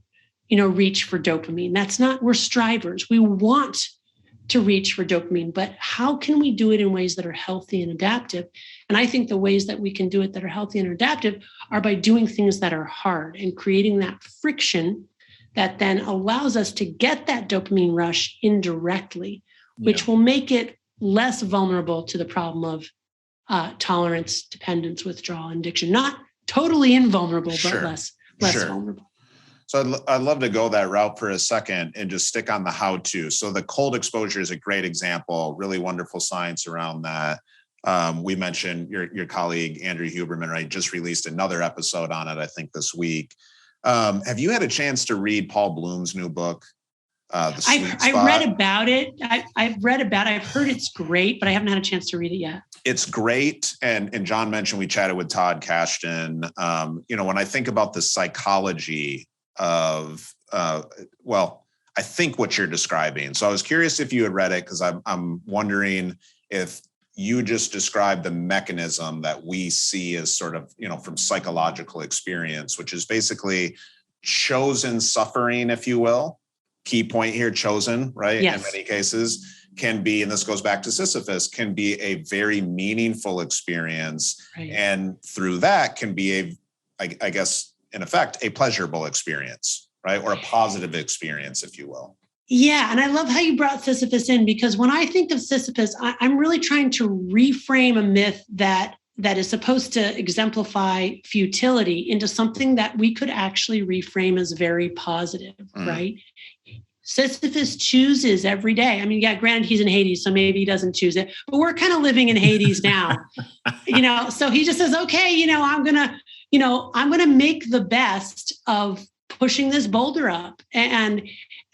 reach for dopamine. That's not, we're strivers. We want to reach for dopamine, but how can we do it in ways that are healthy and adaptive? And I think the ways that we can do it that are healthy and adaptive are by doing things that are hard and creating that friction that then allows us to get that dopamine rush indirectly, which will make it less vulnerable to the problem of tolerance, dependence, withdrawal, and addiction. Not totally invulnerable, but less vulnerable. So I'd love to go that route for a second and just stick on the how-to. So the cold exposure is a great example, really wonderful science around that. We mentioned your colleague, Andrew Huberman, right, just released another episode on it, I think this week. Have you had a chance to read Paul Bloom's new book? I read about it. I've read about it. I've heard it's great, but I haven't had a chance to read it yet. It's great. And John mentioned we chatted with Todd Kashdan. When I think about the psychology of, I think, what you're describing. So I was curious if you had read it, because I'm wondering if you just described the mechanism that we see as sort of, from psychological experience, which is basically chosen suffering, if you will. Key point here, chosen, right? Yes. In many cases can be, and this goes back to Sisyphus, can be a very meaningful experience. Right. And through that can be I guess, in effect, a pleasurable experience, right? Or a positive experience, if you will. Yeah. And I love how you brought Sisyphus in, because when I think of Sisyphus, I'm really trying to reframe a myth that is supposed to exemplify futility into something that we could actually reframe as very positive, right? Sisyphus chooses every day. I mean, yeah, granted, he's in Hades, so maybe he doesn't choose it, but we're kind of living in Hades now, so he just says, okay, I'm going to make the best of pushing this boulder up, and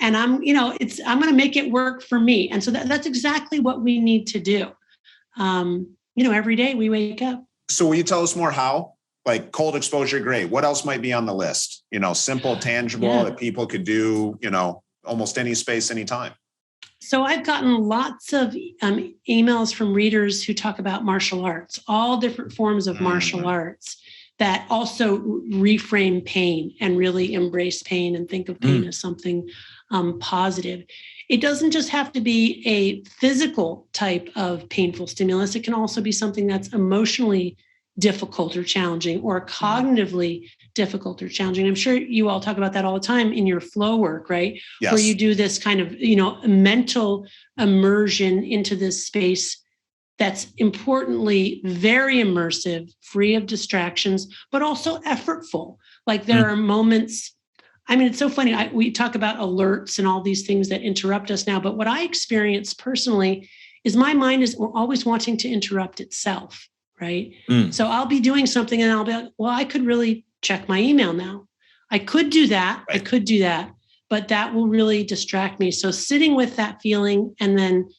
I'm going to make it work for me. And so that's exactly what we need to do. Every day we wake up. So will you tell us more how? Like cold exposure, great. What else might be on the list? Simple, tangible that people could do, almost any space, anytime. So I've gotten lots of emails from readers who talk about martial arts, all different forms of martial arts that also reframe pain and really embrace pain and think of pain as something positive. It doesn't just have to be a physical type of painful stimulus. It can also be something that's emotionally difficult or challenging, or cognitively difficult or challenging. I'm sure you all talk about that all the time in your flow work, right? Yes. Where you do this kind of, mental immersion into this space that's importantly very immersive, free of distractions, but also effortful. Like there are moments, it's so funny. We talk about alerts and all these things that interrupt us now, but what I experience personally is my mind is always wanting to interrupt itself, right? So I'll be doing something and I'll be like, well, I could really check my email now. I could do that. Right. I could do that, but that will really distract me. So sitting with that feeling and then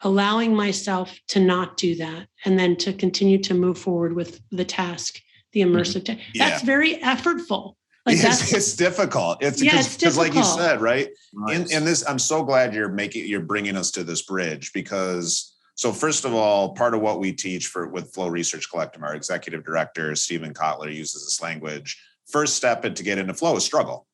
allowing myself to not do that, and then to continue to move forward with the task, the immersive task. That's very effortful. Like it's difficult. It's because like you said, right? Nice. In this, I'm so glad you're bringing us to this bridge, because so first of all, part of what we teach with Flow Research Collective, our executive director, Stephen Kotler, uses this language. First step to get into flow is struggle.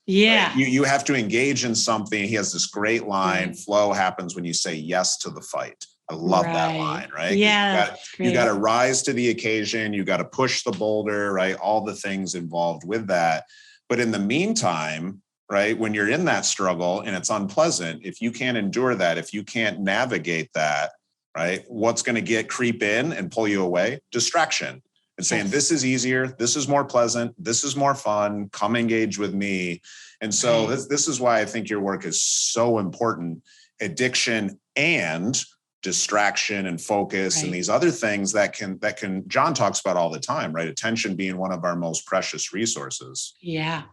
Yeah. Right? You have to engage in something. He has this great line, flow happens when you say yes to the fight. I love that line, right? Yeah. You got to rise to the occasion. You got to push the boulder, right? All the things involved with that. But in the meantime, right, when you're in that struggle and it's unpleasant, if you can't endure that, if you can't navigate that, right, what's going to creep in and pull you away? Distraction. And saying, this is easier, this is more pleasant, this is more fun, come engage with me. And so this is why I think your work is so important. Addiction and distraction and focus and these other things that can John talks about all the time, right? Attention being one of our most precious resources. Yeah.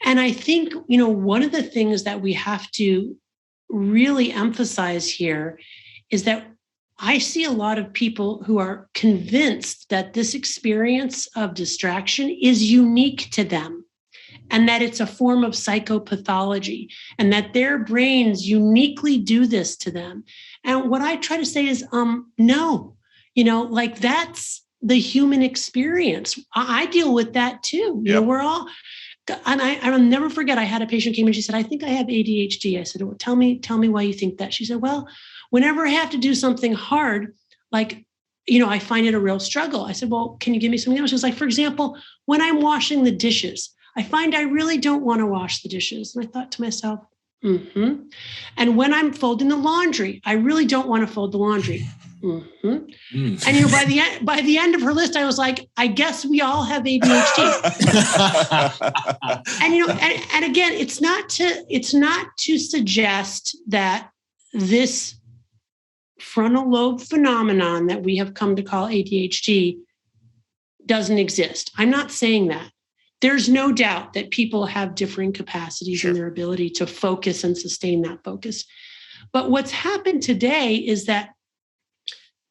And I think, one of the things that we have to really emphasize here is that I see a lot of people who are convinced that this experience of distraction is unique to them, and that it's a form of psychopathology, and that their brains uniquely do this to them. And what I try to say is, no, that's the human experience. I deal with that too. We're all, and I'll never forget, I had a patient came in, she said, I think I have ADHD. I said, well, tell me why you think that. She said, well, whenever I have to do something hard, like, I find it a real struggle. I said, well, can you give me something else? She was like, for example, when I'm washing the dishes, I find I really don't want to wash the dishes. And I thought to myself, And when I'm folding the laundry, I really don't want to fold the laundry. And by the end of her list, I was like, I guess we all have ADHD. and again, it's not to suggest that this frontal lobe phenomenon that we have come to call ADHD doesn't exist. I'm not saying that. There's no doubt that people have differing capacities in their ability to focus and sustain that focus. But what's happened today is that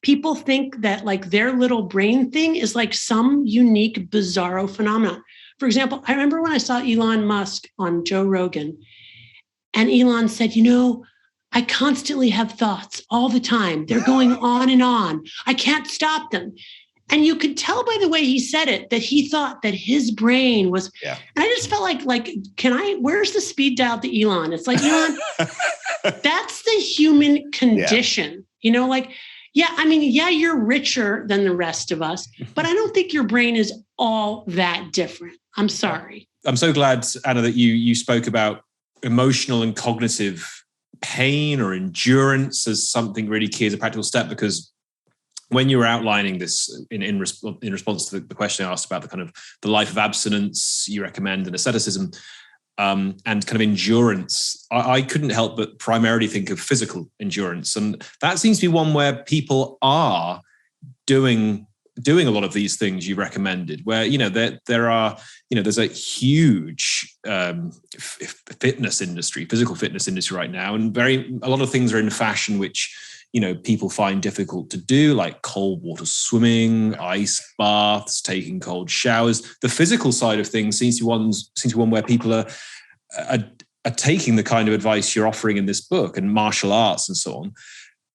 people think that like their little brain thing is like some unique, bizarro phenomenon. For example, I remember when I saw Elon Musk on Joe Rogan, And Elon said, I constantly have thoughts all the time. They're going on and on. I can't stop them. And you could tell by the way he said it that he thought that his brain was, and I just felt like, where's the speed dial to Elon? It's like, Elon, that's the human condition, you're richer than the rest of us, but I don't think your brain is all that different. I'm sorry. I'm so glad, Anna, that you spoke about emotional and cognitive pain or endurance as something really key as a practical step, because when you were outlining this in response to the question I asked about the kind of the life of abstinence you recommend and asceticism and kind of endurance, I couldn't help but primarily think of physical endurance. And that seems to be one where people are doing a lot of these things you recommended, where, there are, there's a huge fitness industry, physical fitness industry right now. And a lot of things are in fashion, which, people find difficult to do, like cold water swimming, ice baths, taking cold showers. The physical side of things seems to be one where people are taking the kind of advice you're offering in this book, and martial arts and so on.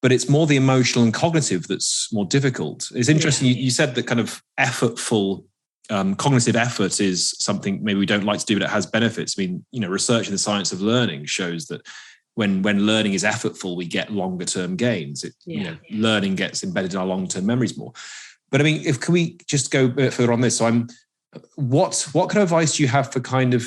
But it's more the emotional and cognitive that's more difficult. It's interesting. You said that kind of effortful cognitive effort is something maybe we don't like to do, but it has benefits. I mean, research in the science of learning shows that when learning is effortful, we get longer term gains. Learning gets embedded in our long term memories more. But I mean, can we just go a bit further on this? So what kind of advice do you have for kind of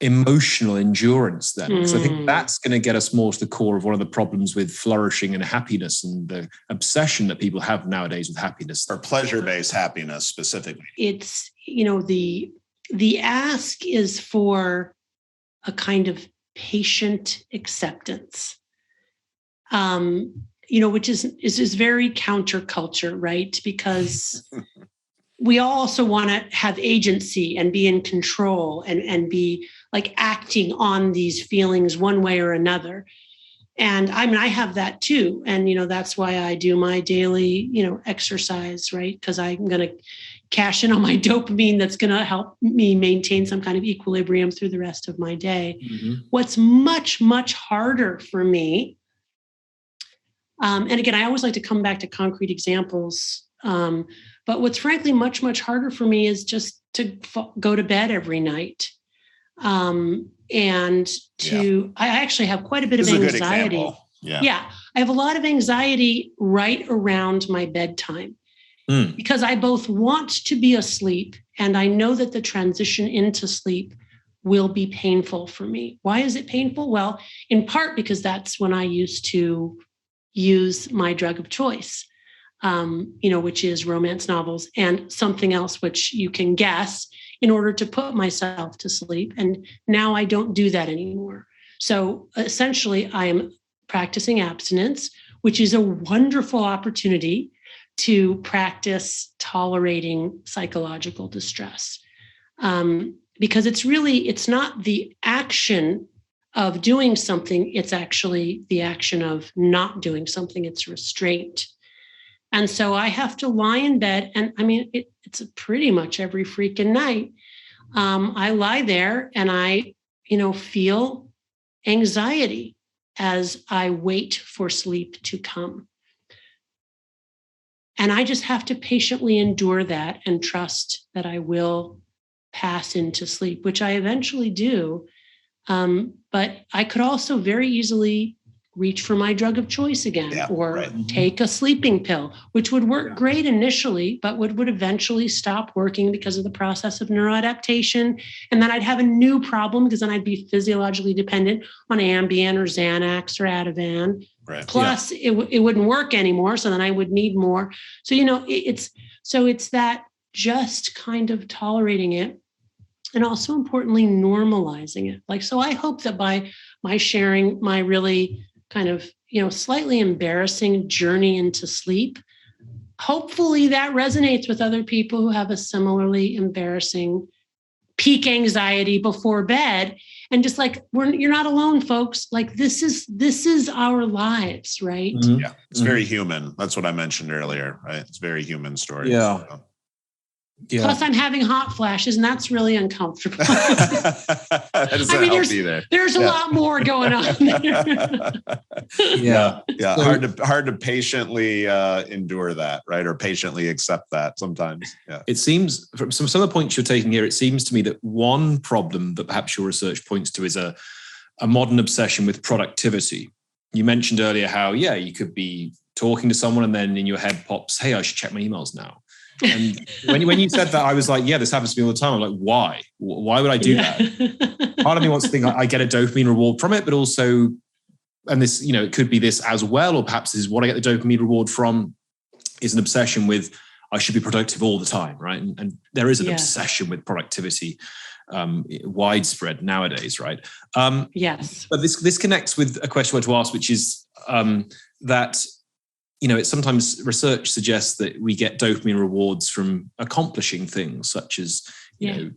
emotional endurance then? Because I think that's going to get us more to the core of one of the problems with flourishing and happiness and the obsession that people have nowadays with happiness. Or pleasure-based happiness specifically. It's, the ask is for a kind of patient acceptance, which is very counterculture, right? Because we also want to have agency and be in control and be like acting on these feelings one way or another. And I mean, I have that too. And, that's why I do my daily, exercise, right? Because I'm going to cash in on my dopamine that's going to help me maintain some kind of equilibrium through the rest of my day. Mm-hmm. What's much, much harder for me, and again, I always like to come back to concrete examples, but what's frankly much, much harder for me is just to go to bed every night. And I actually have quite a bit of anxiety. Yeah. I have a lot of anxiety right around my bedtime because I both want to be asleep and I know that the transition into sleep will be painful for me. Why is it painful? Well, in part because that's when I used to use my drug of choice, which is romance novels and something else, which you can guess, in order to put myself to sleep. And now I don't do that anymore. So essentially, I am practicing abstinence, which is a wonderful opportunity to practice tolerating psychological distress. Because it's not the action of doing something, it's actually the action of not doing something. It's restraint. And so I have to lie in bed, and I mean, it's pretty much every freaking night. I lie there and I, feel anxiety as I wait for sleep to come. And I just have to patiently endure that and trust that I will pass into sleep, which I eventually do. But I could also very easily reach for my drug of choice again, take a sleeping pill, which would work great initially, but would eventually stop working because of the process of neuroadaptation. And then I'd have a new problem because then I'd be physiologically dependent on Ambien or Xanax or Ativan. Right. Plus, it wouldn't work anymore. So then I would need more. So, it's that just kind of tolerating it and also importantly, normalizing it. So I hope that by my sharing my really kind of, slightly embarrassing journey into sleep, hopefully that resonates with other people who have a similarly embarrassing peak anxiety before bed. And just you're not alone, folks. This is our lives, right? Mm-hmm. Yeah, it's very human. That's what I mentioned earlier, right? It's a very human story. Yeah. Yeah. Plus, I'm having hot flashes, and that's really uncomfortable. That doesn't help either. There's a lot more going on there. Yeah. So, hard to patiently endure that, right? Or patiently accept that sometimes. Yeah. It seems from some of the points you're taking here, it seems to me that one problem that perhaps your research points to is a modern obsession with productivity. You mentioned earlier how, you could be talking to someone and then in your head pops, hey, I should check my emails now. And when you said that, I was like, this happens to me all the time. I'm like, why? Why would I do that? Part of me wants to think I get a dopamine reward from it, but also, and this, it could be this as well, or perhaps this is what I get the dopamine reward from is an obsession with I should be productive all the time, right? And there is an obsession with productivity widespread nowadays, right? Yes. But this connects with a question I want to ask, which is that it's sometimes research suggests that we get dopamine rewards from accomplishing things such as,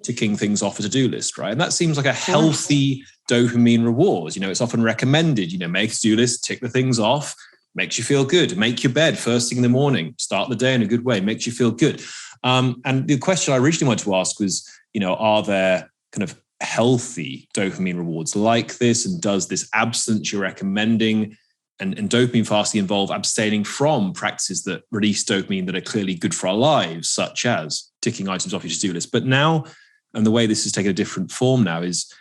ticking things off a to-do list, right? And that seems like a healthy dopamine reward. It's often recommended, make a to-do list, tick the things off, makes you feel good. Make your bed first thing in the morning, start the day in a good way, makes you feel good. And the question I originally wanted to ask was, are there kind of healthy dopamine rewards like this? And does this abstinence you're recommending and dopamine fasting involve abstaining from practices that release dopamine that are clearly good for our lives, such as ticking items off your to-do list? But now, and the way this has taken a different form now is,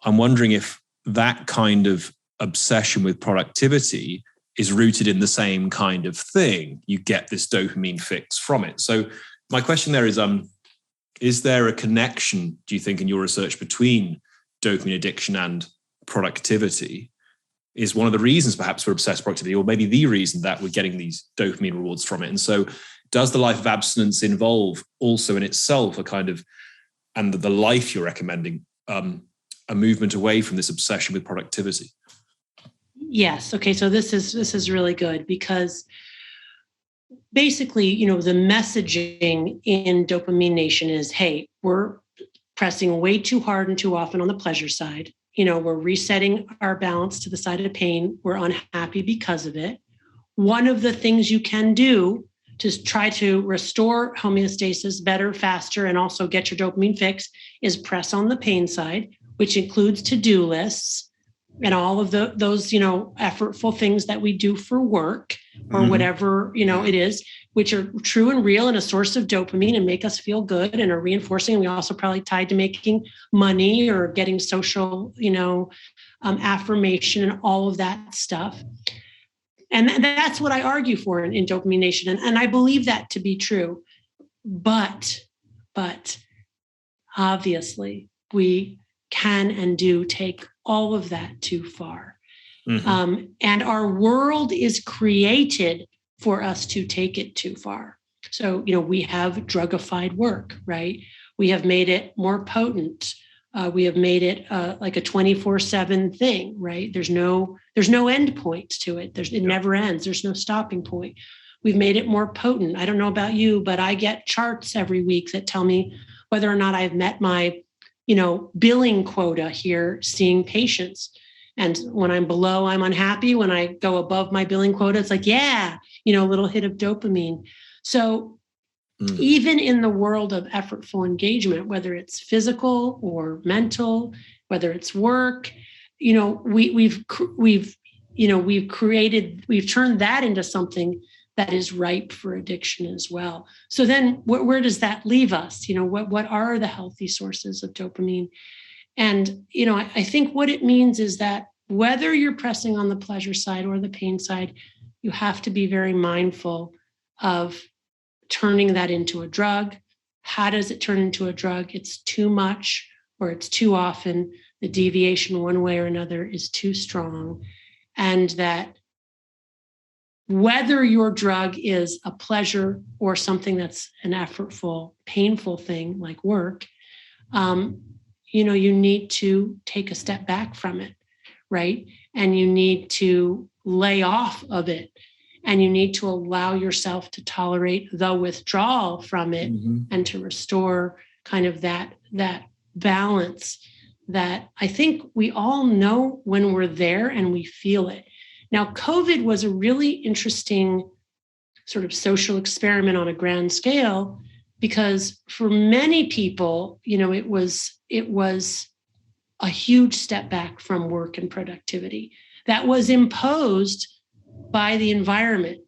I'm wondering if that kind of obsession with productivity is rooted in the same kind of thing. You get this dopamine fix from it. So my question there is there a connection, do you think, in your research between dopamine addiction and productivity? Is one of the reasons perhaps for obsessed productivity, or maybe the reason that we're getting these dopamine rewards from it? And so does the life of abstinence involve also in itself a kind of, and the life you're recommending, a movement away from this obsession with productivity? Yes. Okay. So this is really good, because basically, the messaging in Dopamine Nation is, hey, we're pressing way too hard and too often on the pleasure side. We're resetting our balance to the side of pain. We're unhappy because of it. One of the things you can do to try to restore homeostasis better, faster, and also get your dopamine fix is press on the pain side, which includes to-do lists and all of those, effortful things that we do for work or whatever, it is, which are true and real and a source of dopamine and make us feel good and are reinforcing. And we also probably tied to making money or getting social, affirmation and all of that stuff. And that's what I argue for in Dopamine Nation. And I believe that to be true. But obviously we can and do take all of that too far. And our world is created for us to take it too far. So, we have drugified work, right? We have made it more potent. We have made it like a 24/7 thing, right? There's no end point to it. It never ends. There's no stopping point. We've made it more potent. I don't know about you, but I get charts every week that tell me whether or not I've met my, billing quota here, seeing patients. And when I'm below, I'm unhappy. When I go above my billing quota, it's like, a little hit of dopamine. So even in the world of effortful engagement, whether it's physical or mental, whether it's work, we've turned that into something that is ripe for addiction as well. So then where does that leave us? What are the healthy sources of dopamine? And, I think what it means is that whether you're pressing on the pleasure side or the pain side, you have to be very mindful of turning that into a drug. How does it turn into a drug? It's too much or it's too often. The deviation one way or another is too strong. And that whether your drug is a pleasure or something that's an effortful, painful thing like work, you need to take a step back from it, right? And you need to lay off of it. And you need to allow yourself to tolerate the withdrawal from it and to restore kind of that balance that I think we all know when we're there and we feel it. Now, COVID was a really interesting sort of social experiment on a grand scale because for many people, it was a huge step back from work and productivity that was imposed by the environment,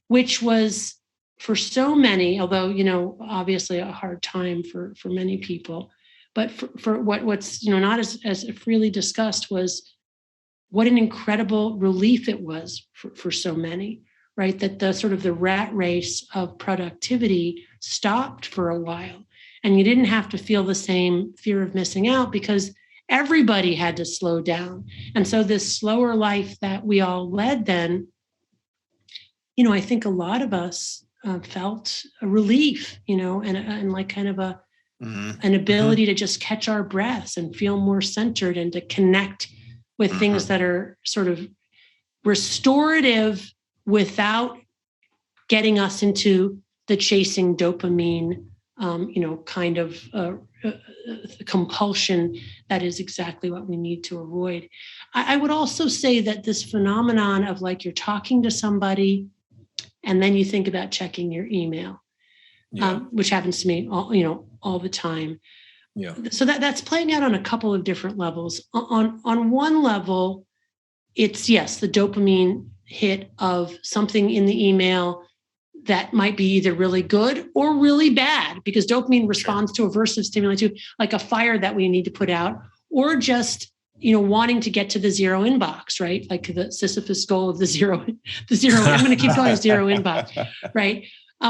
which was for so many, although, obviously a hard time for many people, but for what's, not as freely discussed was what an incredible relief it was for so many, right? That the sort of the rat race of productivity stopped for a while, and you didn't have to feel the same fear of missing out because everybody had to slow down. And so this slower life that we all led then, I think a lot of us felt a relief, and like kind of an ability to just catch our breaths and feel more centered and to connect with things that are sort of restorative without getting us into the chasing dopamine, kind of compulsion that is exactly what we need to avoid. I would also say that this phenomenon of like you're talking to somebody and then you think about checking your email, which happens to me all the time. Yeah. So that's playing out on a couple of different levels. On one level, it's the dopamine hit of something in the email that might be either really good or really bad, because dopamine responds to aversive stimuli too, like a fire that we need to put out, or just wanting to get to the zero inbox, right? Like the Sisyphus goal of the zero. I'm going to keep going zero inbox, right?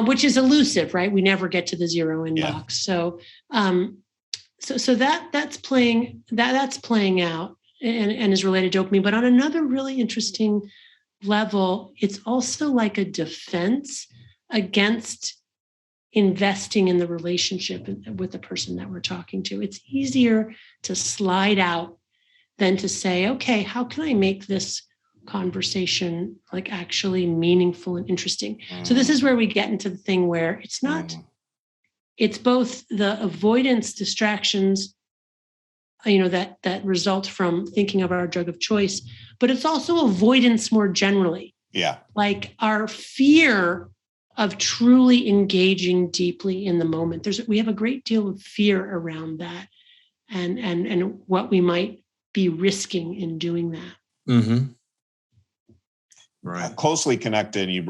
Which is elusive, right? We never get to the zero inbox. Yeah. So that's playing out and is related to dopamine. But on another really interesting level, it's also like a defense against investing in the relationship with the person that we're talking to. It's easier to slide out than to say, okay, how can I make this conversation like actually meaningful and interesting? So this is where we get into the thing where it's not, it's both the avoidance distractions, that result from thinking of our drug of choice, but it's also avoidance more generally. Yeah. Like our fear of truly engaging deeply in the moment. We have a great deal of fear around that and what we might be risking in doing that. Mm-hmm. Right. Closely connected, you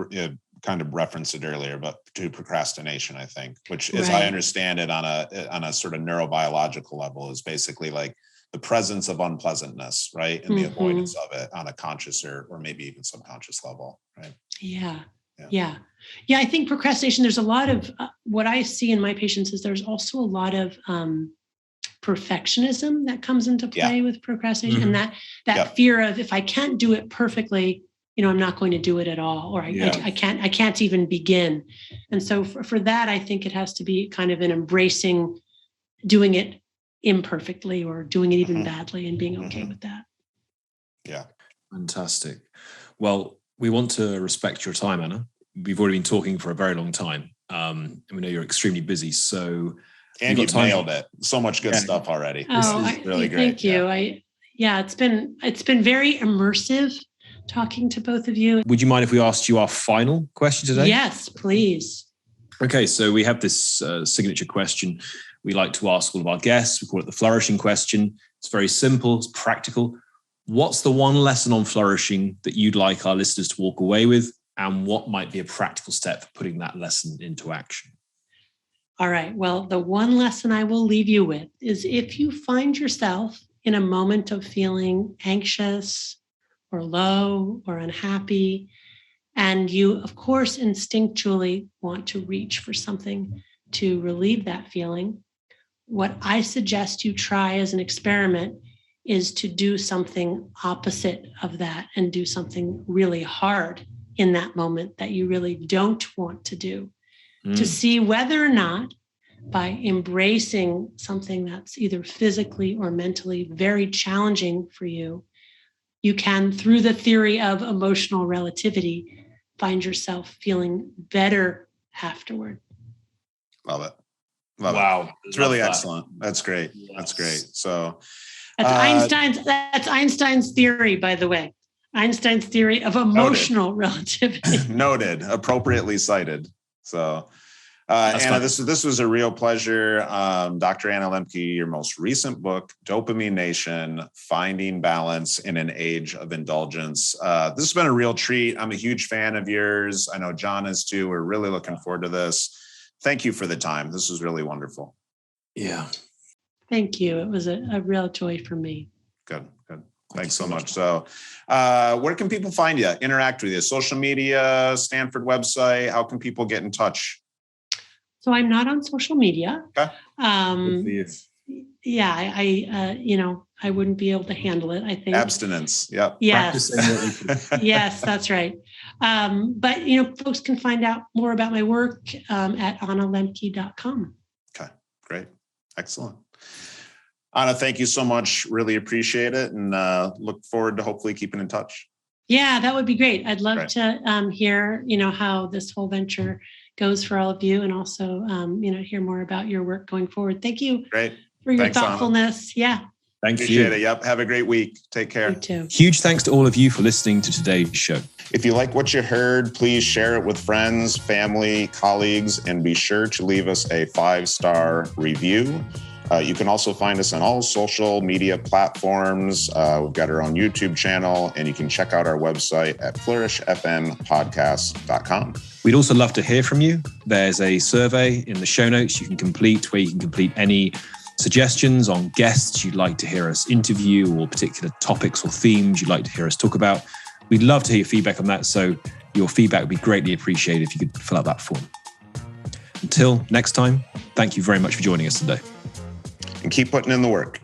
kind of referenced it earlier, but to procrastination, I think, which, as I understand it on a sort of neurobiological level, is basically like the presence of unpleasantness, right? And the avoidance of it on a conscious or maybe even subconscious level, right? Yeah. I think procrastination, there's a lot of, what I see in my patients is there's also a lot of perfectionism that comes into play with procrastination, and that fear of, if I can't do it perfectly, I'm not going to do it at all, or I can't even begin. And so for that, I think it has to be kind of an embracing doing it imperfectly or doing it even badly and being okay with that. Yeah. Fantastic. Well, we want to respect your time, Anna. We've already been talking for a very long time. And we know you're extremely busy. So and you've nailed it. So much good stuff already. This is really great. Thank you. It's been very immersive talking to both of you. Would you mind if we asked you our final question today? Yes, please. Okay, so we have this signature question we like to ask all of our guests. We call it the flourishing question. It's very simple, it's practical. What's the one lesson on flourishing that you'd like our listeners to walk away with? And what might be a practical step for putting that lesson into action? All right. Well, the one lesson I will leave you with is, if you find yourself in a moment of feeling anxious or low or unhappy, and you, of course, instinctually want to reach for something to relieve that feeling, what I suggest you try as an experiment is to do something opposite of that and do something really hard in that moment that you really don't want to do, to see whether or not, by embracing something that's either physically or mentally very challenging for you, you can, through the theory of emotional relativity, find yourself feeling better afterward. Love it. Wow. It's really excellent. That's great. Yes. That's great. So that's Einstein's theory, by the way. Einstein's theory of emotional relativity. Noted. Appropriately cited. So Anna, this was a real pleasure. Dr. Anna Lembke, your most recent book, Dopamine Nation, Finding Balance in an Age of Indulgence. This has been a real treat. I'm a huge fan of yours. I know John is too. We're really looking forward to this. Thank you for the time. This was really wonderful. Yeah. Thank you. It was a real joy for me. Good. Thanks so much. So where can people find you, interact with you? Social media, Stanford website? How can people get in touch? So I'm not on social media. Okay. Yeah, I wouldn't be able to handle it, I think. Abstinence. Yep. Yes. Yes, that's right. But, folks can find out more about my work at annalemke.com. Okay, great. Excellent. Anna, thank you so much. Really appreciate it, and look forward to hopefully keeping in touch. Yeah, that would be great. I'd love to hear, how this whole venture goes for all of you, and also, hear more about your work going forward. Thank you for your thoughtfulness. Anna. Yeah. Thank you. Appreciate it. Yep. Have a great week. Take care. You too. Huge thanks to all of you for listening to today's show. If you like what you heard, please share it with friends, family, colleagues, and be sure to leave us a 5-star review. You can also find us on all social media platforms. We've got our own YouTube channel, and you can check out our website at flourishfmpodcast.com. We'd also love to hear from you. There's a survey in the show notes you can complete, where you can complete any suggestions on guests you'd like to hear us interview, or particular topics or themes you'd like to hear us talk about. We'd love to hear your feedback on that. So your feedback would be greatly appreciated if you could fill out that form. Until next time, thank you very much for joining us today. And keep putting in the work.